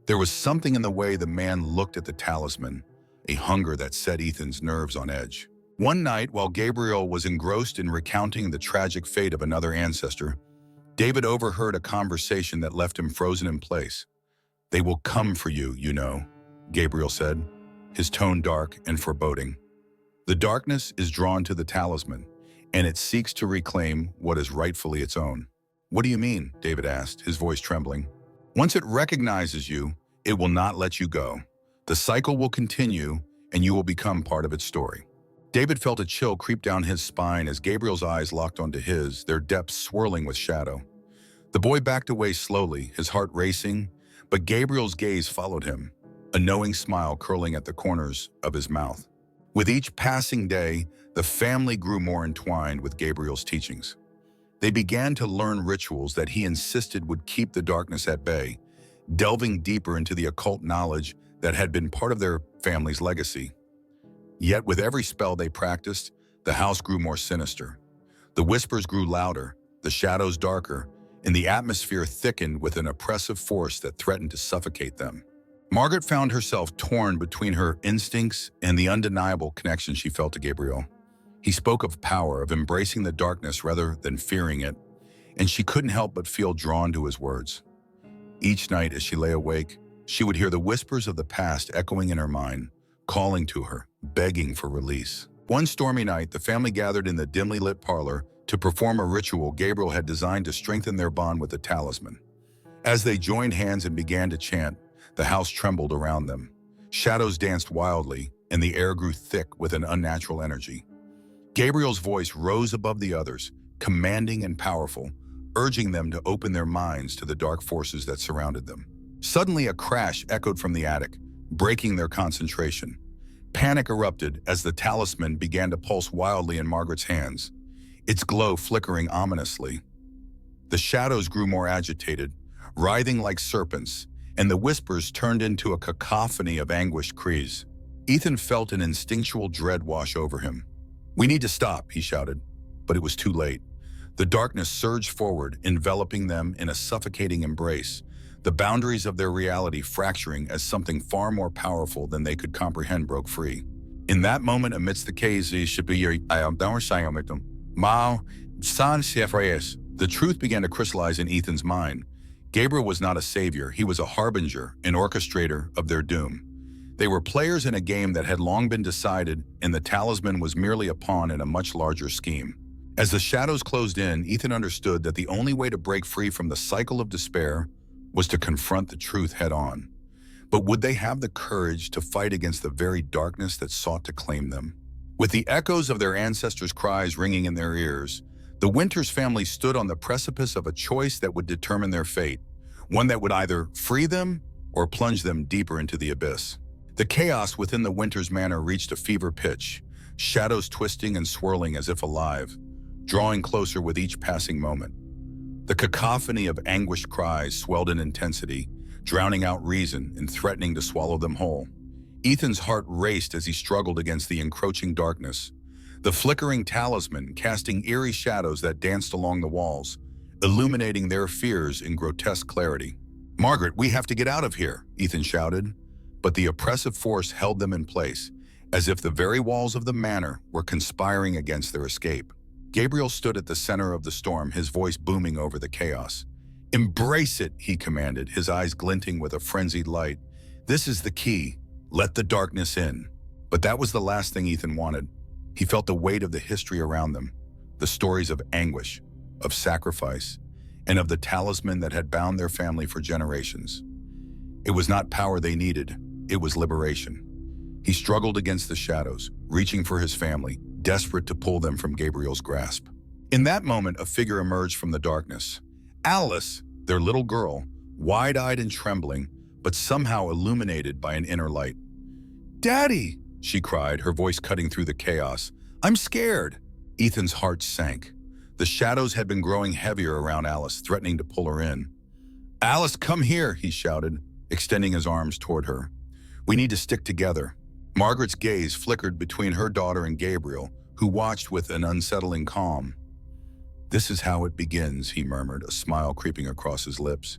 There was something in the way the man looked at the talisman, a hunger that set Ethan's nerves on edge. One night, while Gabriel was engrossed in recounting the tragic fate of another ancestor, David overheard a conversation that left him frozen in place. "They will come for you, you know," Gabriel said, his tone dark and foreboding. "The darkness is drawn to the talisman, and it seeks to reclaim what is rightfully its own." "What do you mean?" David asked, his voice trembling. "Once it recognizes you, it will not let you go. The cycle will continue, and you will become part of its story." David felt a chill creep down his spine as Gabriel's eyes locked onto his, their depths swirling with shadow. The boy backed away slowly, his heart racing, but Gabriel's gaze followed him, a knowing smile curling at the corners of his mouth. With each passing day, the family grew more entwined with Gabriel's teachings. They began to learn rituals that he insisted would keep the darkness at bay, delving deeper into the occult knowledge that had been part of their family's legacy. Yet with every spell they practiced, the house grew more sinister. The whispers grew louder, the shadows darker, and the atmosphere thickened with an oppressive force that threatened to suffocate them. Margaret found herself torn between her instincts and the undeniable connection she felt to Gabriel. He spoke of power, of embracing the darkness rather than fearing it, and she couldn't help but feel drawn to his words. Each night as she lay awake, she would hear the whispers of the past echoing in her mind, calling to her, begging for release. One stormy night, the family gathered in the dimly lit parlor to perform a ritual Gabriel had designed to strengthen their bond with the talisman. As they joined hands and began to chant, the house trembled around them. Shadows danced wildly, and the air grew thick with an unnatural energy. Gabriel's voice rose above the others, commanding and powerful, urging them to open their minds to the dark forces that surrounded them. Suddenly, a crash echoed from the attic, breaking their concentration. Panic erupted as the talisman began to pulse wildly in Margaret's hands, its glow flickering ominously. The shadows grew more agitated, writhing like serpents, and the whispers turned into a cacophony of anguished cries. Ethan felt an instinctual dread wash over him. "We need to stop," he shouted, but it was too late. The darkness surged forward, enveloping them in a suffocating embrace, the boundaries of their reality fracturing as something far more powerful than they could comprehend broke free. In that moment, amidst the chaos, the truth began to crystallize in Ethan's mind. Gabriel was not a savior, he was a harbinger, an orchestrator of their doom. They were players in a game that had long been decided, and the talisman was merely a pawn in a much larger scheme. As the shadows closed in, Ethan understood that the only way to break free from the cycle of despair was to confront the truth head-on. But would they have the courage to fight against the very darkness that sought to claim them? With the echoes of their ancestors' cries ringing in their ears, the Winters family stood on the precipice of a choice that would determine their fate, one that would either free them or plunge them deeper into the abyss. The chaos within the Winters manor reached a fever pitch, shadows twisting and swirling as if alive, drawing closer with each passing moment. The cacophony of anguished cries swelled in intensity, drowning out reason and threatening to swallow them whole. Ethan's heart raced as he struggled against the encroaching darkness, the flickering talisman casting eerie shadows that danced along the walls, illuminating their fears in grotesque clarity. "Margaret, we have to get out of here," Ethan shouted, but the oppressive force held them in place, as if the very walls of the manor were conspiring against their escape. Gabriel stood at the center of the storm, his voice booming over the chaos. "Embrace it," he commanded, his eyes glinting with a frenzied light. "This is the key. Let the darkness in." But that was the last thing Ethan wanted. He felt the weight of the history around them, the stories of anguish, of sacrifice, and of the talisman that had bound their family for generations. It was not power they needed, it was liberation. He struggled against the shadows, reaching for his family, desperate to pull them from Gabriel's grasp. In that moment, a figure emerged from the darkness. Alice, their little girl, wide-eyed and trembling, but somehow illuminated by an inner light. "Daddy!" she cried, her voice cutting through the chaos. "I'm scared!" Ethan's heart sank. The shadows had been growing heavier around Alice, threatening to pull her in. "Alice, come here!" he shouted, extending his arms toward her. "We need to stick together." Margaret's gaze flickered between her daughter and Gabriel, who watched with an unsettling calm. "This is how it begins," he murmured, a smile creeping across his lips.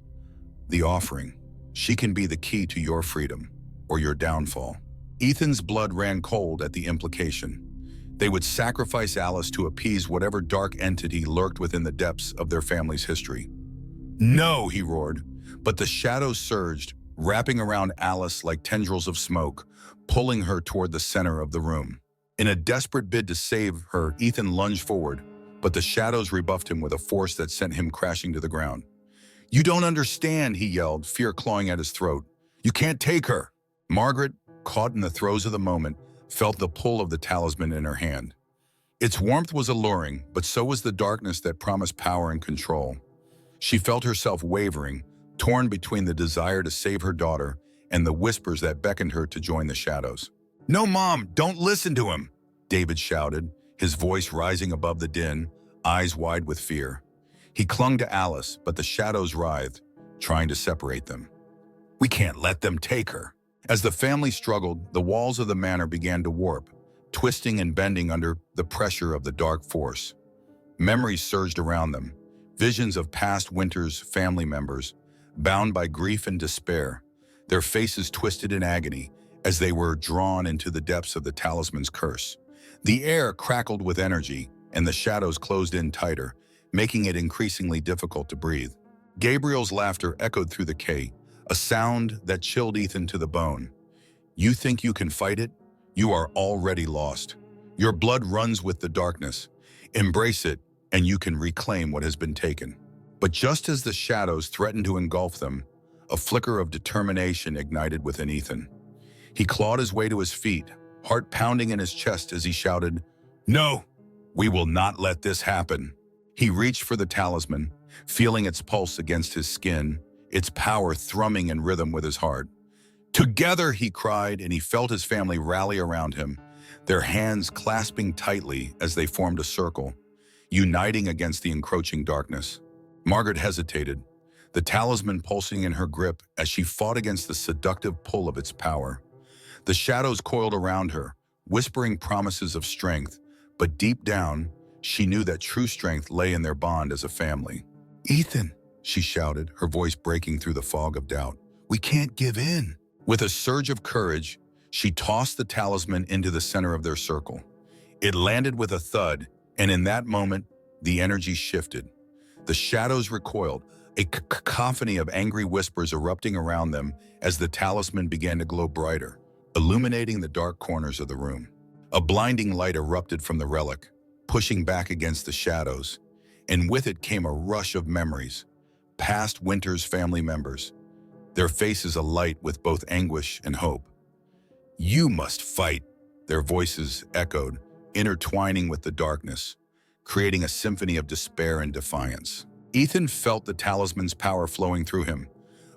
"The offering. She can be the key to your freedom, or your downfall." Ethan's blood ran cold at the implication. They would sacrifice Alice to appease whatever dark entity lurked within the depths of their family's history. "No!" he roared, but the shadows surged, wrapping around Alice like tendrils of smoke, pulling her toward the center of the room. In a desperate bid to save her, Ethan lunged forward, but the shadows rebuffed him with a force that sent him crashing to the ground. "You don't understand," he yelled, fear clawing at his throat. "You can't take her." Margaret, caught in the throes of the moment, felt the pull of the talisman in her hand. Its warmth was alluring, but so was the darkness that promised power and control. She felt herself wavering, torn between the desire to save her daughter and the whispers that beckoned her to join the shadows. "No, Mom, don't listen to him," David shouted, his voice rising above the din, eyes wide with fear. He clung to Alice, but the shadows writhed, trying to separate them. We can't let them take her. As the family struggled, the walls of the manor began to warp, twisting and bending under the pressure of the dark force. Memories surged around them, visions of past Winter's family members, bound by grief and despair, their faces twisted in agony as they were drawn into the depths of the talisman's curse. The air crackled with energy, and the shadows closed in tighter, making it increasingly difficult to breathe. Gabriel's laughter echoed through the cave, a sound that chilled Ethan to the bone. You think you can fight it? You are already lost. Your blood runs with the darkness. Embrace it, and you can reclaim what has been taken. But just as the shadows threatened to engulf them, a flicker of determination ignited within Ethan. He clawed his way to his feet, heart pounding in his chest as he shouted, "No, we will not let this happen." He reached for the talisman, feeling its pulse against his skin, its power thrumming in rhythm with his heart. "Together," he cried, and he felt his family rally around him, their hands clasping tightly as they formed a circle, uniting against the encroaching darkness. Margaret hesitated, the talisman pulsing in her grip as she fought against the seductive pull of its power. The shadows coiled around her, whispering promises of strength, but deep down, she knew that true strength lay in their bond as a family. "Ethan," she shouted, her voice breaking through the fog of doubt, "we can't give in." With a surge of courage, she tossed the talisman into the center of their circle. It landed with a thud, and in that moment, the energy shifted. The shadows recoiled, a cacophony of angry whispers erupting around them as the talisman began to glow brighter, illuminating the dark corners of the room. A blinding light erupted from the relic, pushing back against the shadows, and with it came a rush of memories, past Winter's family members, their faces alight with both anguish and hope. "You must fight," their voices echoed, intertwining with the darkness, creating a symphony of despair and defiance. Ethan felt the talisman's power flowing through him,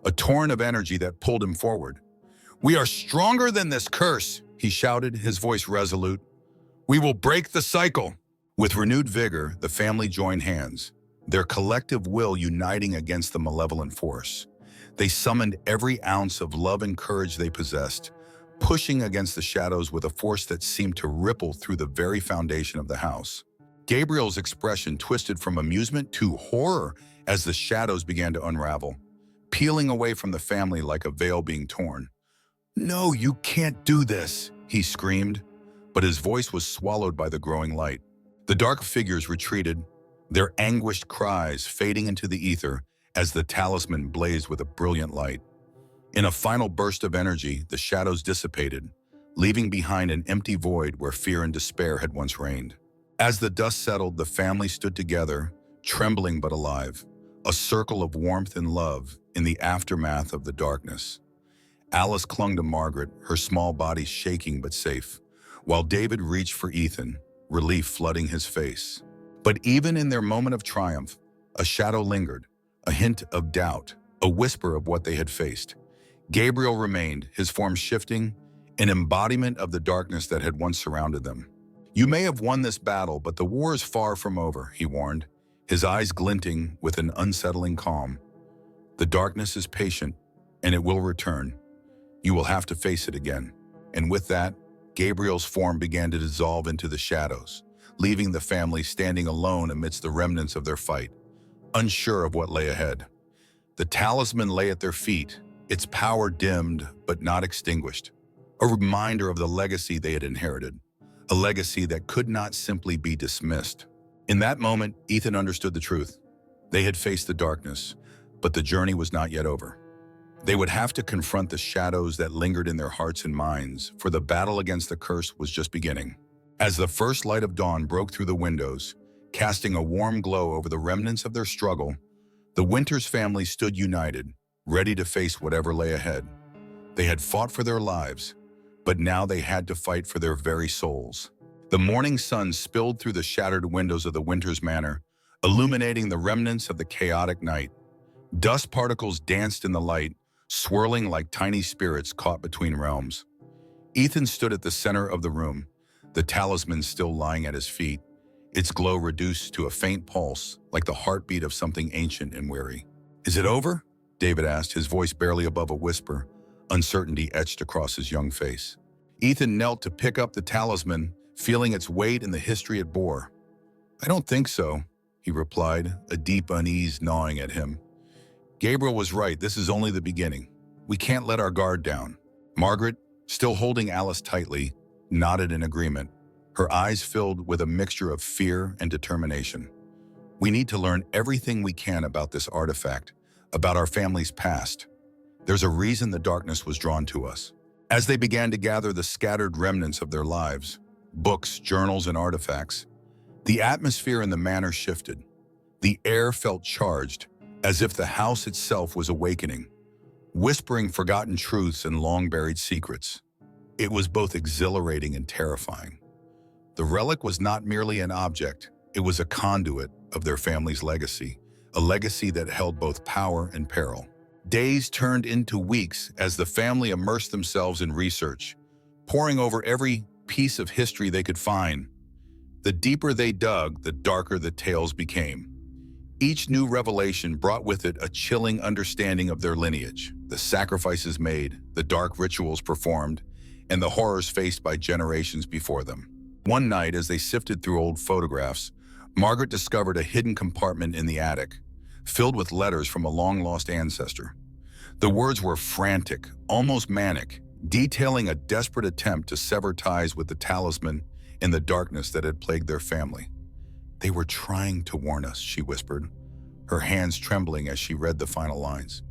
a torrent of energy that pulled him forward. "We are stronger than this curse," he shouted, his voice resolute. "We will break the cycle." With renewed vigor, the family joined hands, their collective will uniting against the malevolent force. They summoned every ounce of love and courage they possessed, pushing against the shadows with a force that seemed to ripple through the very foundation of the house. Gabriel's expression twisted from amusement to horror as the shadows began to unravel, peeling away from the family like a veil being torn. "No, you can't do this," he screamed, but his voice was swallowed by the growing light. The dark figures retreated, their anguished cries fading into the ether as the talisman blazed with a brilliant light. In a final burst of energy, the shadows dissipated, leaving behind an empty void where fear and despair had once reigned. As the dust settled, the family stood together, trembling but alive, a circle of warmth and love in the aftermath of the darkness. Alice clung to Margaret, her small body shaking but safe, while David reached for Ethan, relief flooding his face. But even in their moment of triumph, a shadow lingered, a hint of doubt, a whisper of what they had faced. Gabriel remained, his form shifting, an embodiment of the darkness that had once surrounded them. "You may have won this battle, but the war is far from over," he warned, his eyes glinting with an unsettling calm. "The darkness is patient, and it will return. You will have to face it again." And with that, Gabriel's form began to dissolve into the shadows, leaving the family standing alone amidst the remnants of their fight, unsure of what lay ahead. The talisman lay at their feet, its power dimmed but not extinguished, a reminder of the legacy they had inherited, a legacy that could not simply be dismissed. In that moment, Ethan understood the truth. They had faced the darkness, but the journey was not yet over. They would have to confront the shadows that lingered in their hearts and minds, for the battle against the curse was just beginning. As the first light of dawn broke through the windows, casting a warm glow over the remnants of their struggle, the Winters family stood united, ready to face whatever lay ahead. They had fought for their lives, but now they had to fight for their very souls. The morning sun spilled through the shattered windows of the Winters manor, illuminating the remnants of the chaotic night. Dust particles danced in the light, swirling like tiny spirits caught between realms. Ethan stood at the center of the room, the talisman still lying at his feet, its glow reduced to a faint pulse, like the heartbeat of something ancient and weary. "Is it over?" David asked, his voice barely above a whisper, uncertainty etched across his young face. Ethan knelt to pick up the talisman, feeling its weight and the history it bore. I don't think so, he replied, a deep unease gnawing at him. Gabriel was right, this is only the beginning. We can't let our guard down. Margaret, still holding Alice tightly, nodded in agreement, her eyes filled with a mixture of fear and determination. We need to learn everything we can about this artifact, about our family's past. There's a reason the darkness was drawn to us. As they began to gather the scattered remnants of their lives, books, journals, and artifacts, the atmosphere in the manor shifted. The air felt charged, as if the house itself was awakening, whispering forgotten truths and long-buried secrets. It was both exhilarating and terrifying. The relic was not merely an object, it was a conduit of their family's legacy, a legacy that held both power and peril. Days turned into weeks as the family immersed themselves in research, poring over every piece of history they could find. The deeper they dug, the darker the tales became. Each new revelation brought with it a chilling understanding of their lineage, the sacrifices made, the dark rituals performed, and the horrors faced by generations before them. One night, as they sifted through old photographs, Margaret discovered a hidden compartment in the attic, filled with letters from a long-lost ancestor. The words were frantic, almost manic, detailing a desperate attempt to sever ties with the talisman in the darkness that had plagued their family. They were trying to warn us, she whispered, her hands trembling as she read the final lines.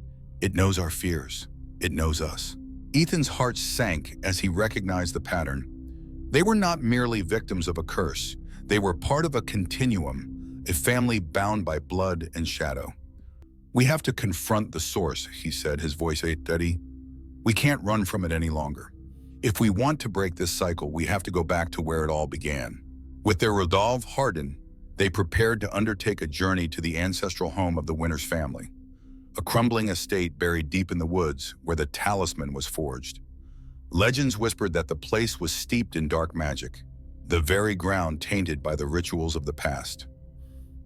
It knows our fears. It knows us. Ethan's heart sank as he recognized the pattern. They were not merely victims of a curse. They were part of a continuum, a family bound by blood and shadow. We have to confront the source, he said, his voice steady. We can't run from it any longer. If we want to break this cycle, we have to go back to where it all began. With their resolve hardened, they prepared to undertake a journey to the ancestral home of the Winters family, a crumbling estate buried deep in the woods where the talisman was forged. Legends whispered that the place was steeped in dark magic, the very ground tainted by the rituals of the past.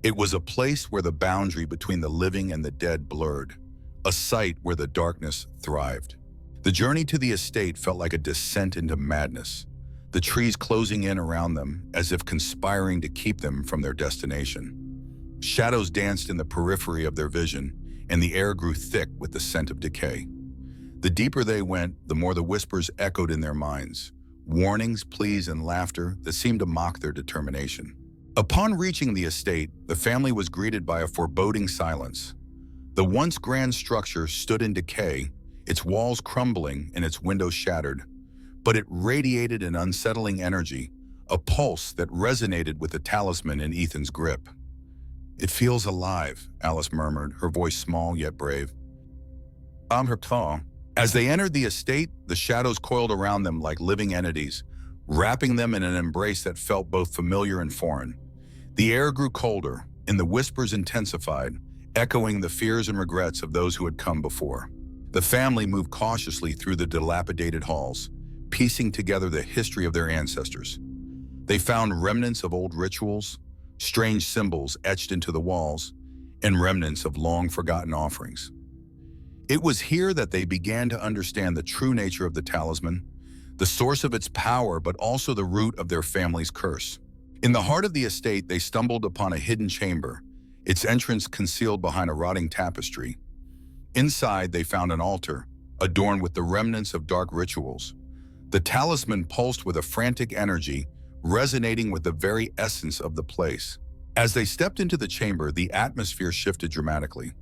It was a place where the boundary between the living and the dead blurred, a site where the darkness thrived. The journey to the estate felt like a descent into madness, the trees closing in around them as if conspiring to keep them from their destination. Shadows danced in the periphery of their vision, and the air grew thick with the scent of decay. The deeper they went, the more the whispers echoed in their minds, warnings, pleas, and laughter that seemed to mock their determination. Upon reaching the estate, the family was greeted by a foreboding silence. The once grand structure stood in decay, its walls crumbling and its windows shattered, but it radiated an unsettling energy, a pulse that resonated with the talisman in Ethan's grip. It feels alive, Alice murmured, her voice small yet brave. Her call. As they entered the estate, the shadows coiled around them like living entities, wrapping them in an embrace that felt both familiar and foreign. The air grew colder, and the whispers intensified, echoing the fears and regrets of those who had come before. The family moved cautiously through the dilapidated halls, piecing together the history of their ancestors. They found remnants of old rituals, strange symbols etched into the walls, and remnants of long-forgotten offerings. It was here that they began to understand the true nature of the talisman, the source of its power, but also the root of their family's curse. In the heart of the estate, they stumbled upon a hidden chamber, its entrance concealed behind a rotting tapestry. Inside, they found an altar, adorned with the remnants of dark rituals. The talisman pulsed with a frantic energy, resonating with the very essence of the place. As they stepped into the chamber, the atmosphere shifted dramatically.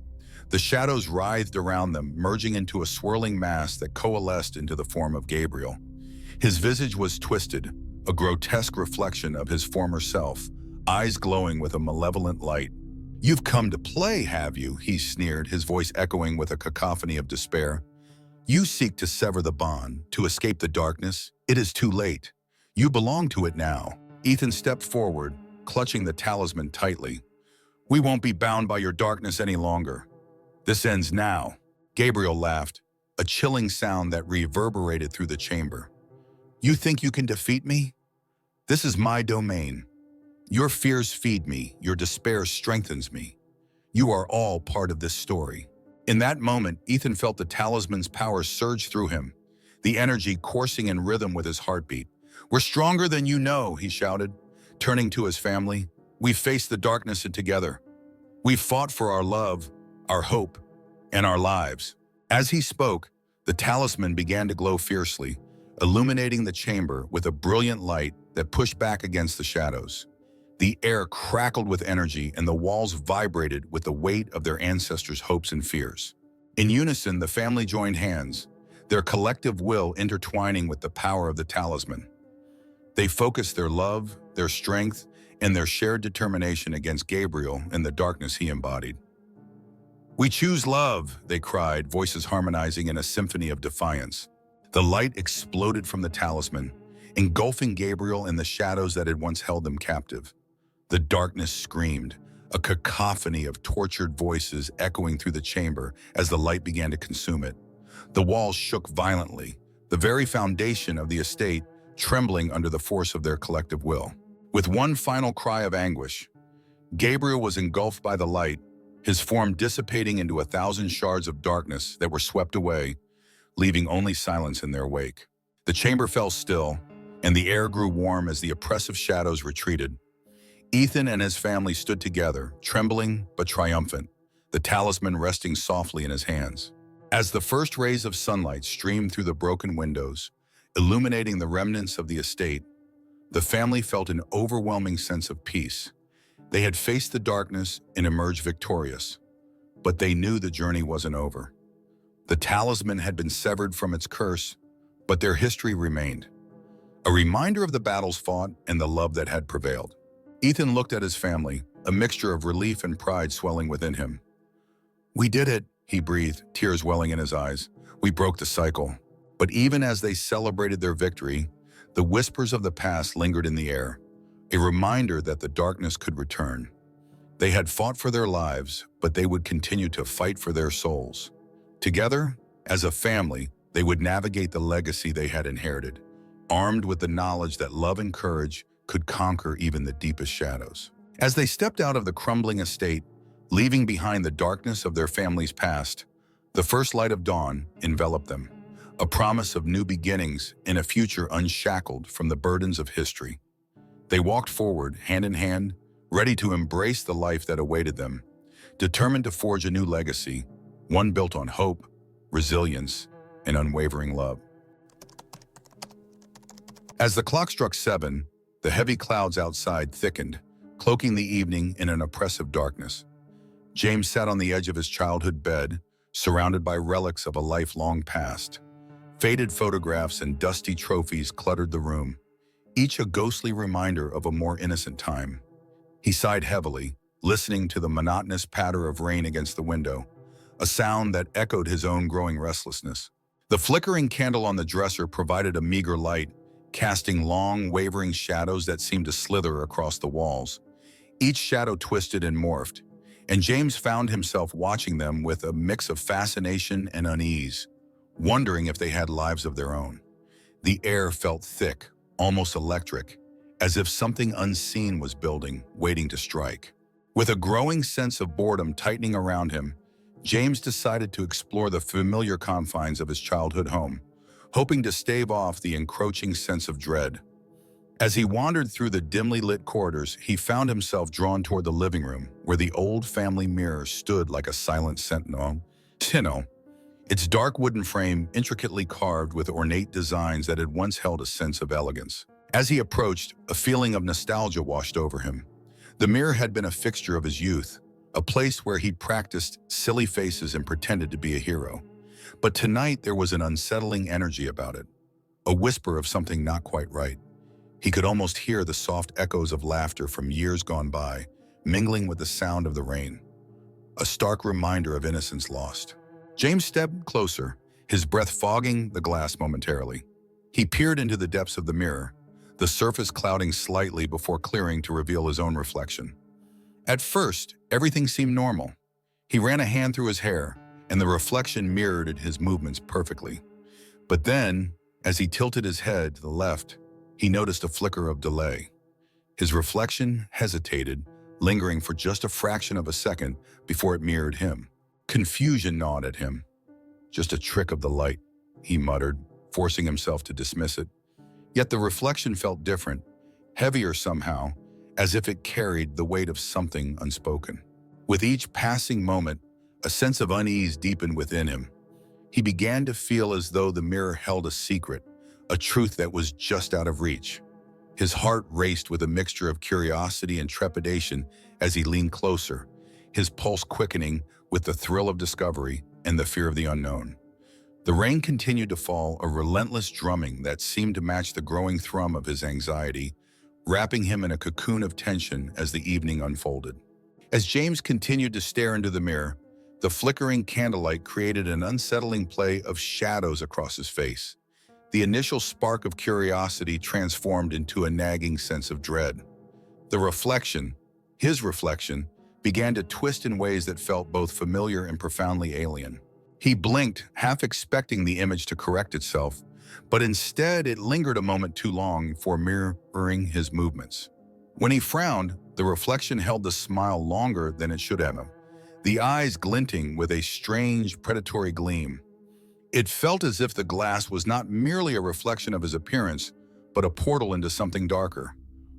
The shadows writhed around them, merging into a swirling mass that coalesced into the form of Gabriel. His visage was twisted, a grotesque reflection of his former self, eyes glowing with a malevolent light. "You've come to play, have you?" he sneered, his voice echoing with a cacophony of despair. "You seek to sever the bond, to escape the darkness. It is too late. You belong to it now." Ethan stepped forward, clutching the talisman tightly. "We won't be bound by your darkness any longer. This ends now." Gabriel laughed, a chilling sound that reverberated through the chamber. "You think you can defeat me? This is my domain. Your fears feed me, your despair strengthens me. You are all part of this story." In that moment, Ethan felt the talisman's power surge through him, the energy coursing in rhythm with his heartbeat. "We're stronger than you know," he shouted, turning to his family. "We've faced the darkness together. We've fought for our love, our hope, and our lives." As he spoke, the talisman began to glow fiercely, illuminating the chamber with a brilliant light that pushed back against the shadows. The air crackled with energy and the walls vibrated with the weight of their ancestors' hopes and fears. In unison, the family joined hands, their collective will intertwining with the power of the talisman. They focused their love, their strength, and their shared determination against Gabriel and the darkness he embodied. "We choose love," they cried, voices harmonizing in a symphony of defiance. The light exploded from the talisman, engulfing Gabriel in the shadows that had once held them captive. The darkness screamed, a cacophony of tortured voices echoing through the chamber as the light began to consume it. The walls shook violently, the very foundation of the estate trembling under the force of their collective will. With one final cry of anguish, Gabriel was engulfed by the light, his form dissipating into 1,000 shards of darkness that were swept away, leaving only silence in their wake. The chamber fell still, and the air grew warm as the oppressive shadows retreated. Ethan and his family stood together, trembling but triumphant, the talisman resting softly in his hands. As the first rays of sunlight streamed through the broken windows, illuminating the remnants of the estate, the family felt an overwhelming sense of peace. They had faced the darkness and emerged victorious, but they knew the journey wasn't over. The talisman had been severed from its curse, but their history remained, a reminder of the battles fought and the love that had prevailed. Ethan looked at his family, a mixture of relief and pride swelling within him. "We did it," he breathed, tears welling in his eyes. "We broke the cycle." But even as they celebrated their victory, the whispers of the past lingered in the air, a reminder that the darkness could return. They had fought for their lives, but they would continue to fight for their souls. Together, as a family, they would navigate the legacy they had inherited, armed with the knowledge that love and courage could conquer even the deepest shadows. As they stepped out of the crumbling estate, leaving behind the darkness of their family's past, the first light of dawn enveloped them, a promise of new beginnings in a future unshackled from the burdens of history. They walked forward, hand in hand, ready to embrace the life that awaited them, determined to forge a new legacy, one built on hope, resilience, and unwavering love. As the clock struck 7, the heavy clouds outside thickened, cloaking the evening in an oppressive darkness. James sat on the edge of his childhood bed, surrounded by relics of a lifelong past. Faded photographs and dusty trophies cluttered the room, each a ghostly reminder of a more innocent time. He sighed heavily, listening to the monotonous patter of rain against the window, a sound that echoed his own growing restlessness. The flickering candle on the dresser provided a meager light, casting long, wavering shadows that seemed to slither across the walls. Each shadow twisted and morphed, and James found himself watching them with a mix of fascination and unease, wondering if they had lives of their own. The air felt thick, almost electric, as if something unseen was building, waiting to strike. With a growing sense of boredom tightening around him, James decided to explore the familiar confines of his childhood home, hoping to stave off the encroaching sense of dread. As he wandered through the dimly lit corridors, he found himself drawn toward the living room, where the old family mirror stood like a silent sentinel. Its dark wooden frame intricately carved with ornate designs that had once held a sense of elegance. As he approached, a feeling of nostalgia washed over him. The mirror had been a fixture of his youth, a place where he'd practiced silly faces and pretended to be a hero. But tonight there was an unsettling energy about it, a whisper of something not quite right. He could almost hear the soft echoes of laughter from years gone by, mingling with the sound of the rain, a stark reminder of innocence lost. James stepped closer, his breath fogging the glass momentarily. He peered into the depths of the mirror, the surface clouding slightly before clearing to reveal his own reflection. At first, everything seemed normal. He ran a hand through his hair, and the reflection mirrored his movements perfectly. But then, as he tilted his head to the left, he noticed a flicker of delay. His reflection hesitated, lingering for just a fraction of a second before it mirrored him. Confusion gnawed at him. Just a trick of the light, he muttered, forcing himself to dismiss it. Yet the reflection felt different, heavier somehow, as if it carried the weight of something unspoken. With each passing moment, a sense of unease deepened within him. He began to feel as though the mirror held a secret, a truth that was just out of reach. His heart raced with a mixture of curiosity and trepidation as he leaned closer, his pulse quickening with the thrill of discovery and the fear of the unknown. The rain continued to fall, a relentless drumming that seemed to match the growing thrum of his anxiety, wrapping him in a cocoon of tension as the evening unfolded. As James continued to stare into the mirror, the flickering candlelight created an unsettling play of shadows across his face. The initial spark of curiosity transformed into a nagging sense of dread. The reflection, his reflection, began to twist in ways that felt both familiar and profoundly alien. He blinked, half expecting the image to correct itself, but instead it lingered a moment too long before mirroring his movements. When he frowned, the reflection held the smile longer than it should have, the eyes glinting with a strange, predatory gleam. It felt as if the glass was not merely a reflection of his appearance, but a portal into something darker,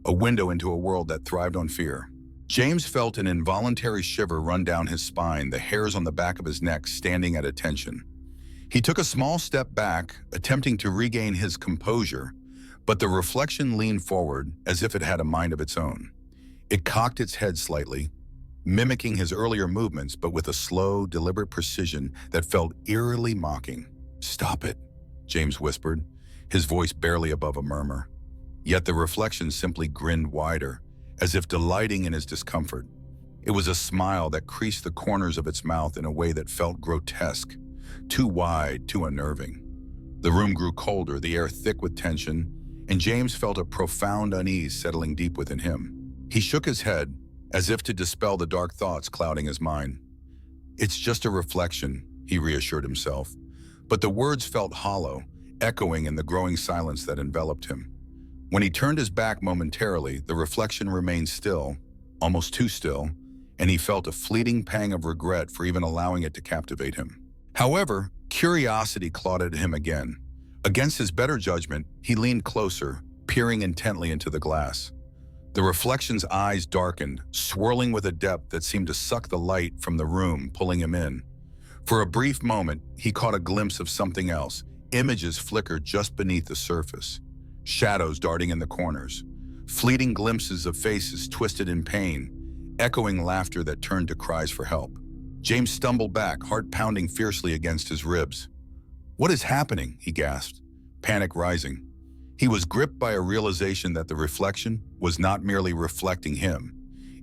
a window into a world that thrived on fear. James felt an involuntary shiver run down his spine, the hairs on the back of his neck standing at attention. He took a small step back, attempting to regain his composure, but the reflection leaned forward as if it had a mind of its own. It cocked its head slightly, mimicking his earlier movements, but with a slow, deliberate precision that felt eerily mocking. "Stop it," James whispered, his voice barely above a murmur. Yet the reflection simply grinned wider, as if delighting in his discomfort. It was a smile that creased the corners of its mouth in a way that felt grotesque, too wide, too unnerving. The room grew colder, the air thick with tension, and James felt a profound unease settling deep within him. He shook his head, as if to dispel the dark thoughts clouding his mind. "It's just a reflection," he reassured himself, but the words felt hollow, echoing in the growing silence that enveloped him. When he turned his back momentarily, the reflection remained still, almost too still, and he felt a fleeting pang of regret for even allowing it to captivate him. However, curiosity clawed at him again. Against his better judgment, he leaned closer, peering intently into the glass. The reflection's eyes darkened, swirling with a depth that seemed to suck the light from the room, pulling him in. For a brief moment, he caught a glimpse of something else. Images flickered just beneath the surface, shadows darting in the corners, fleeting glimpses of faces twisted in pain, echoing laughter that turned to cries for help. James stumbled back, heart pounding fiercely against his ribs. "What is happening?" he gasped, panic rising. He was gripped by a realization that the reflection was not merely reflecting him.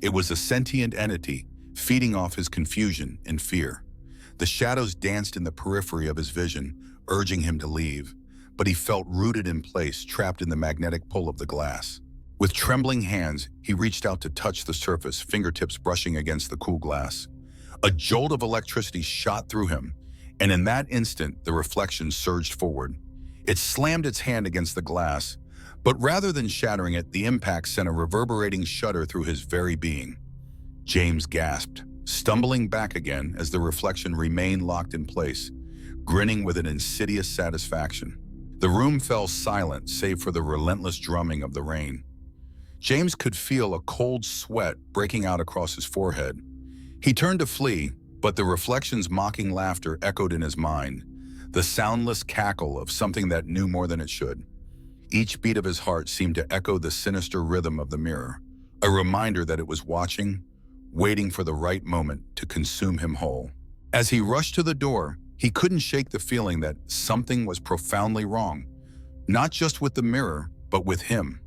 It was a sentient entity, feeding off his confusion and fear. The shadows danced in the periphery of his vision, urging him to leave, but he felt rooted in place, trapped in the magnetic pull of the glass. With trembling hands, he reached out to touch the surface, fingertips brushing against the cool glass. A jolt of electricity shot through him, and in that instant, the reflection surged forward. It slammed its hand against the glass, but rather than shattering it, the impact sent a reverberating shudder through his very being. James gasped, stumbling back again as the reflection remained locked in place, grinning with an insidious satisfaction. The room fell silent, save for the relentless drumming of the rain. James could feel a cold sweat breaking out across his forehead. He turned to flee, but the reflection's mocking laughter echoed in his mind, the soundless cackle of something that knew more than it should. Each beat of his heart seemed to echo the sinister rhythm of the mirror, a reminder that it was watching, waiting for the right moment to consume him whole. As he rushed to the door, he couldn't shake the feeling that something was profoundly wrong, not just with the mirror, but with him.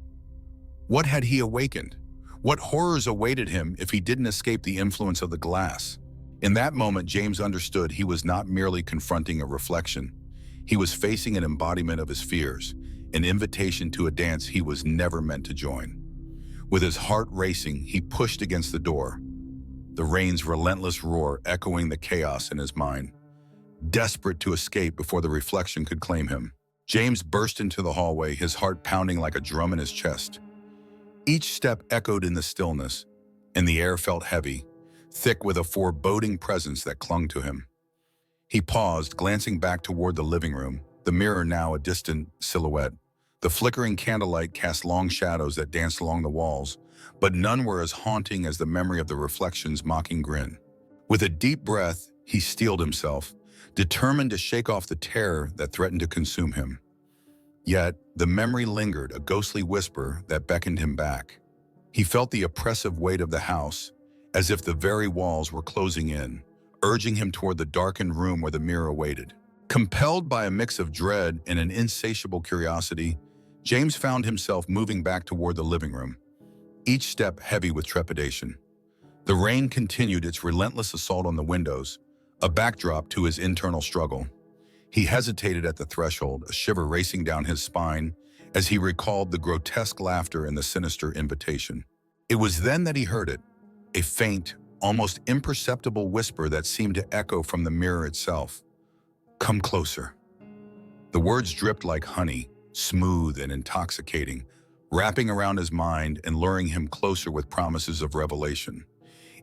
What had he awakened? What horrors awaited him if he didn't escape the influence of the glass? In that moment, James understood he was not merely confronting a reflection. He was facing an embodiment of his fears, an invitation to a dance he was never meant to join. With his heart racing, he pushed against the door, the rain's relentless roar echoing the chaos in his mind. Desperate to escape before the reflection could claim him, James burst into the hallway, his heart pounding like a drum in his chest. Each step echoed in the stillness, and the air felt heavy, thick with a foreboding presence that clung to him. He paused, glancing back toward the living room, the mirror now a distant silhouette. The flickering candlelight cast long shadows that danced along the walls, but none were as haunting as the memory of the reflection's mocking grin. With a deep breath, he steeled himself, determined to shake off the terror that threatened to consume him. Yet, the memory lingered, a ghostly whisper that beckoned him back. He felt the oppressive weight of the house, as if the very walls were closing in, urging him toward the darkened room where the mirror awaited. Compelled by a mix of dread and an insatiable curiosity, James found himself moving back toward the living room, each step heavy with trepidation. The rain continued its relentless assault on the windows, a backdrop to his internal struggle. He hesitated at the threshold, a shiver racing down his spine as he recalled the grotesque laughter and the sinister invitation. It was then that he heard it, a faint, almost imperceptible whisper that seemed to echo from the mirror itself. "Come closer." The words dripped like honey, smooth and intoxicating, wrapping around his mind and luring him closer with promises of revelation.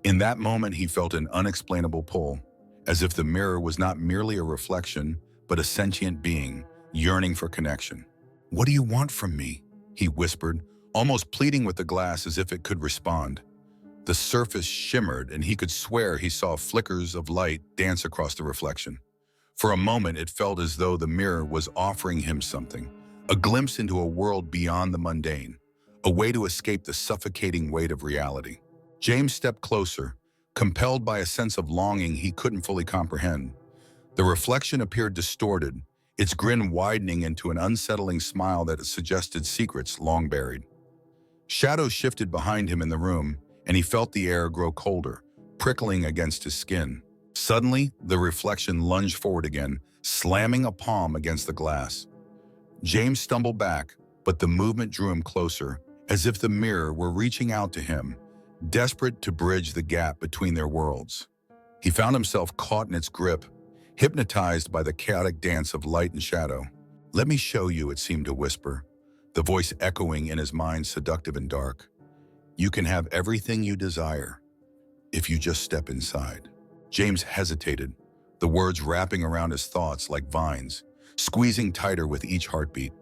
In that moment, he felt an unexplainable pull, as if the mirror was not merely a reflection, but a sentient being, yearning for connection. "What do you want from me?" he whispered, almost pleading with the glass as if it could respond. The surface shimmered, and he could swear he saw flickers of light dance across the reflection. For a moment, it felt as though the mirror was offering him something, a glimpse into a world beyond the mundane, a way to escape the suffocating weight of reality. James stepped closer, compelled by a sense of longing he couldn't fully comprehend. The reflection appeared distorted, its grin widening into an unsettling smile that suggested secrets long buried. Shadows shifted behind him in the room, and he felt the air grow colder, prickling against his skin. Suddenly, the reflection lunged forward again, slamming a palm against the glass. James stumbled back, but the movement drew him closer, as if the mirror were reaching out to him, desperate to bridge the gap between their worlds. He found himself caught in its grip, hypnotized by the chaotic dance of light and shadow. "Let me show you," it seemed to whisper, the voice echoing in his mind, seductive and dark. "You can have everything you desire, if you just step inside." James hesitated, the words wrapping around his thoughts like vines, squeezing tighter with each heartbeat.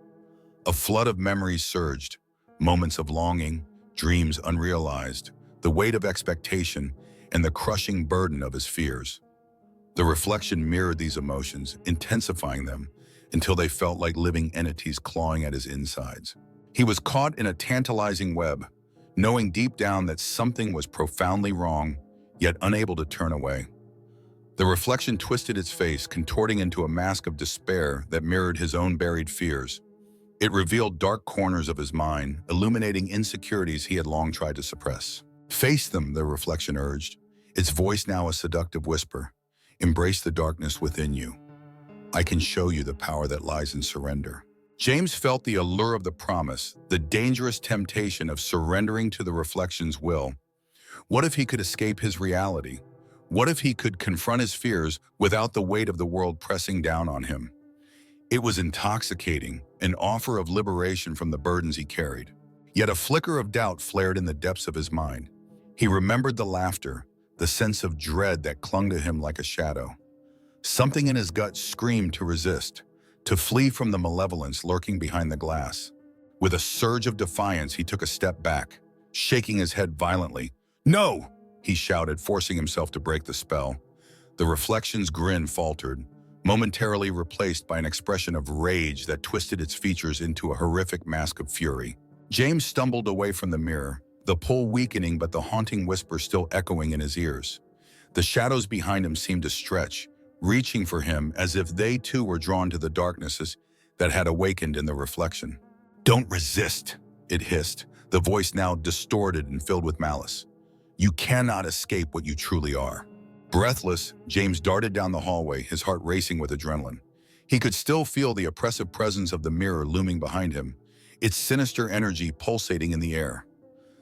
A flood of memories surged, moments of longing, dreams unrealized, the weight of expectation, and the crushing burden of his fears. The reflection mirrored these emotions, intensifying them until they felt like living entities clawing at his insides. He was caught in a tantalizing web, knowing deep down that something was profoundly wrong, yet unable to turn away. The reflection twisted its face, contorting into a mask of despair that mirrored his own buried fears. It revealed dark corners of his mind, illuminating insecurities he had long tried to suppress. "Face them," the reflection urged, its voice now a seductive whisper. "Embrace the darkness within you. I can show you the power that lies in surrender." James felt the allure of the promise, the dangerous temptation of surrendering to the reflection's will. What if he could escape his reality? What if he could confront his fears without the weight of the world pressing down on him? It was intoxicating, an offer of liberation from the burdens he carried. Yet a flicker of doubt flared in the depths of his mind. He remembered the laughter, the sense of dread that clung to him like a shadow. Something in his gut screamed to resist, to flee from the malevolence lurking behind the glass. With a surge of defiance, he took a step back, shaking his head violently. "No!" he shouted, forcing himself to break the spell. The reflection's grin faltered, momentarily replaced by an expression of rage that twisted its features into a horrific mask of fury. James stumbled away from the mirror, the pull weakening but the haunting whisper still echoing in his ears. The shadows behind him seemed to stretch, reaching for him as if they too were drawn to the darknesses that had awakened in the reflection. "Don't resist," it hissed, the voice now distorted and filled with malice. "You cannot escape what you truly are." Breathless, James darted down the hallway, his heart racing with adrenaline. He could still feel the oppressive presence of the mirror looming behind him, its sinister energy pulsating in the air.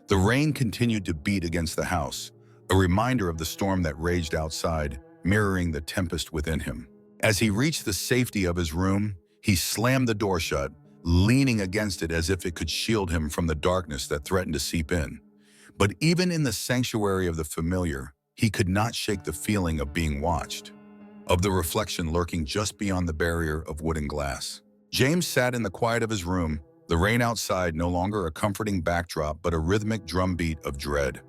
The rain continued to beat against the house, a reminder of the storm that raged outside, mirroring the tempest within him. As he reached the safety of his room, he slammed the door shut, leaning against it as if it could shield him from the darkness that threatened to seep in. But even in the sanctuary of the familiar, he could not shake the feeling of being watched, of the reflection lurking just beyond the barrier of wood and glass. James sat in the quiet of his room, the rain outside no longer a comforting backdrop but a rhythmic drumbeat of dread.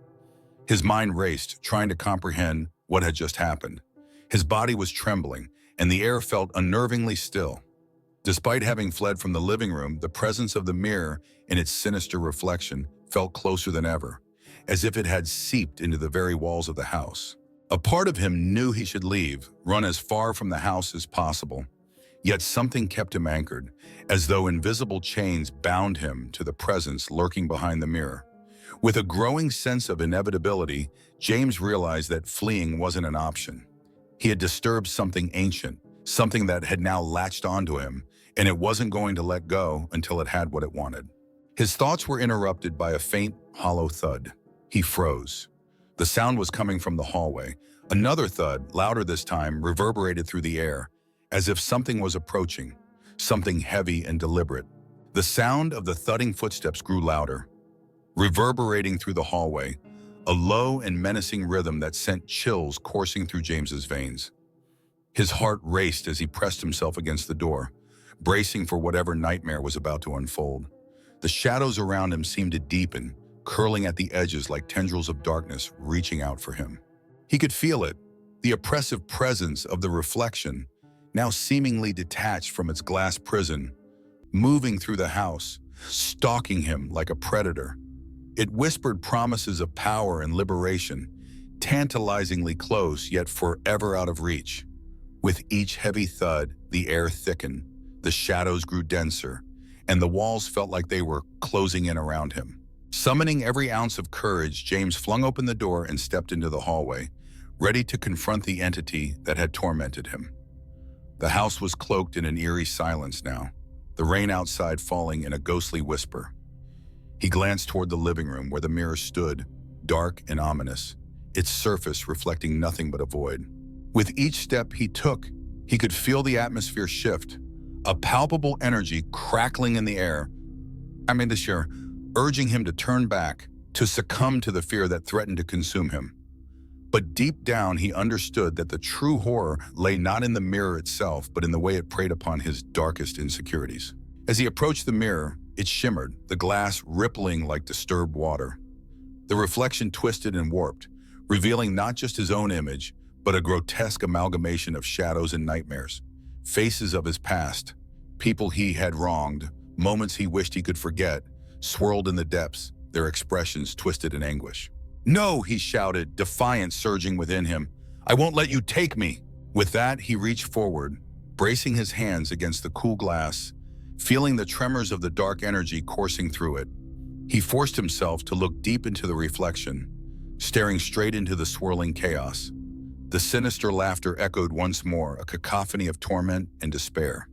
His mind raced, trying to comprehend what had just happened. His body was trembling, and the air felt unnervingly still. Despite having fled from the living room, the presence of the mirror in its sinister reflection felt closer than ever, as if it had seeped into the very walls of the house. A part of him knew he should leave, run as far from the house as possible. Yet something kept him anchored, as though invisible chains bound him to the presence lurking behind the mirror. With a growing sense of inevitability, James realized that fleeing wasn't an option. He had disturbed something ancient, something that had now latched onto him, and it wasn't going to let go until it had what it wanted. His thoughts were interrupted by a faint, hollow thud. He froze. The sound was coming from the hallway. Another thud, louder this time, reverberated through the air, as if something was approaching, something heavy and deliberate. The sound of the thudding footsteps grew louder, reverberating through the hallway, a low and menacing rhythm that sent chills coursing through James's veins. His heart raced as he pressed himself against the door, bracing for whatever nightmare was about to unfold. The shadows around him seemed to deepen, curling at the edges like tendrils of darkness reaching out for him. He could feel it, the oppressive presence of the reflection, now seemingly detached from its glass prison, moving through the house, stalking him like a predator. It whispered promises of power and liberation, tantalizingly close yet forever out of reach. With each heavy thud, the air thickened, the shadows grew denser, and the walls felt like they were closing in around him. Summoning every ounce of courage, James flung open the door and stepped into the hallway, ready to confront the entity that had tormented him. The house was cloaked in an eerie silence now, the rain outside falling in a ghostly whisper. He glanced toward the living room where the mirror stood, dark and ominous, its surface reflecting nothing but a void. With each step he took, he could feel the atmosphere shift, a palpable energy crackling in the air, urging him to turn back, to succumb to the fear that threatened to consume him. But deep down, he understood that the true horror lay not in the mirror itself, but in the way it preyed upon his darkest insecurities. As he approached the mirror, it shimmered, the glass rippling like disturbed water. The reflection twisted and warped, revealing not just his own image, but a grotesque amalgamation of shadows and nightmares. Faces of his past, people he had wronged, moments he wished he could forget, swirled in the depths, their expressions twisted in anguish. "No," he shouted, defiance surging within him. "I won't let you take me." With that, he reached forward, bracing his hands against the cool glass, feeling the tremors of the dark energy coursing through it. He forced himself to look deep into the reflection, staring straight into the swirling chaos. The sinister laughter echoed once more, a cacophony of torment and despair.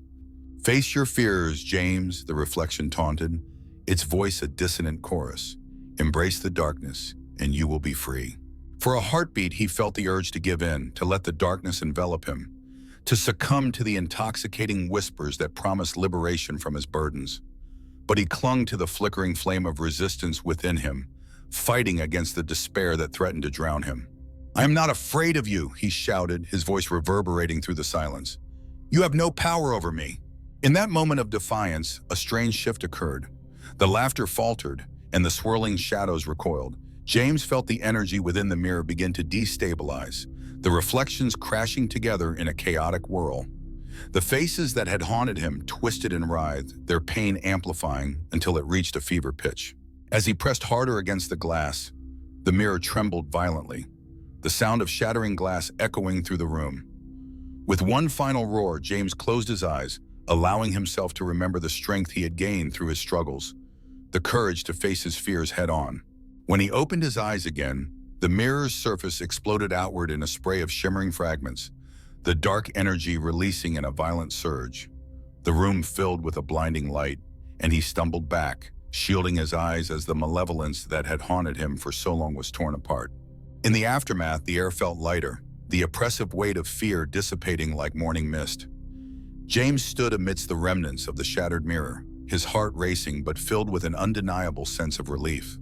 "Face your fears, James," the reflection taunted, its voice a dissonant chorus. "Embrace the darkness, and you will be free." For a heartbeat, he felt the urge to give in, to let the darkness envelop him, to succumb to the intoxicating whispers that promised liberation from his burdens. But he clung to the flickering flame of resistance within him, fighting against the despair that threatened to drown him. "I am not afraid of you," he shouted, his voice reverberating through the silence. "You have no power over me." In that moment of defiance, a strange shift occurred. The laughter faltered, and the swirling shadows recoiled. James felt the energy within the mirror begin to destabilize, the reflections crashing together in a chaotic whirl. The faces that had haunted him twisted and writhed, their pain amplifying until it reached a fever pitch. As he pressed harder against the glass, the mirror trembled violently, the sound of shattering glass echoing through the room. With one final roar, James closed his eyes, allowing himself to remember the strength he had gained through his struggles, the courage to face his fears head-on. When he opened his eyes again, the mirror's surface exploded outward in a spray of shimmering fragments, the dark energy releasing in a violent surge. The room filled with a blinding light, and he stumbled back, shielding his eyes as the malevolence that had haunted him for so long was torn apart. In the aftermath, the air felt lighter, the oppressive weight of fear dissipating like morning mist. James stood amidst the remnants of the shattered mirror, his heart racing but filled with an undeniable sense of relief.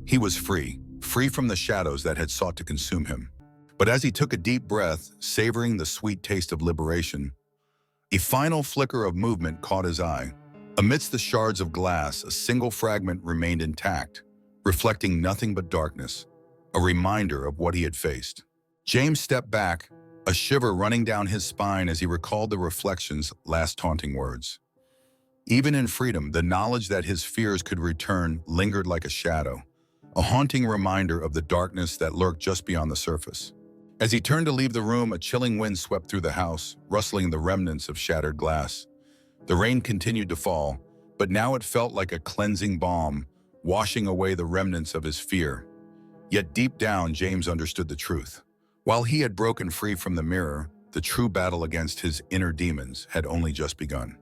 He was free free from the shadows that had sought to consume him. But as he took a deep breath, savoring the sweet taste of liberation, a final flicker of movement caught his eye. Amidst the shards of glass, a single fragment remained intact, reflecting nothing but darkness, a reminder of what he had faced. James stepped back, a shiver running down his spine as he recalled the reflection's last taunting words. Even in freedom, the knowledge that his fears could return lingered like a shadow, a haunting reminder of the darkness that lurked just beyond the surface. As he turned to leave the room, a chilling wind swept through the house, rustling the remnants of shattered glass. The rain continued to fall, but now it felt like a cleansing balm, washing away the remnants of his fear. Yet deep down, James understood the truth. While he had broken free from the mirror, the true battle against his inner demons had only just begun.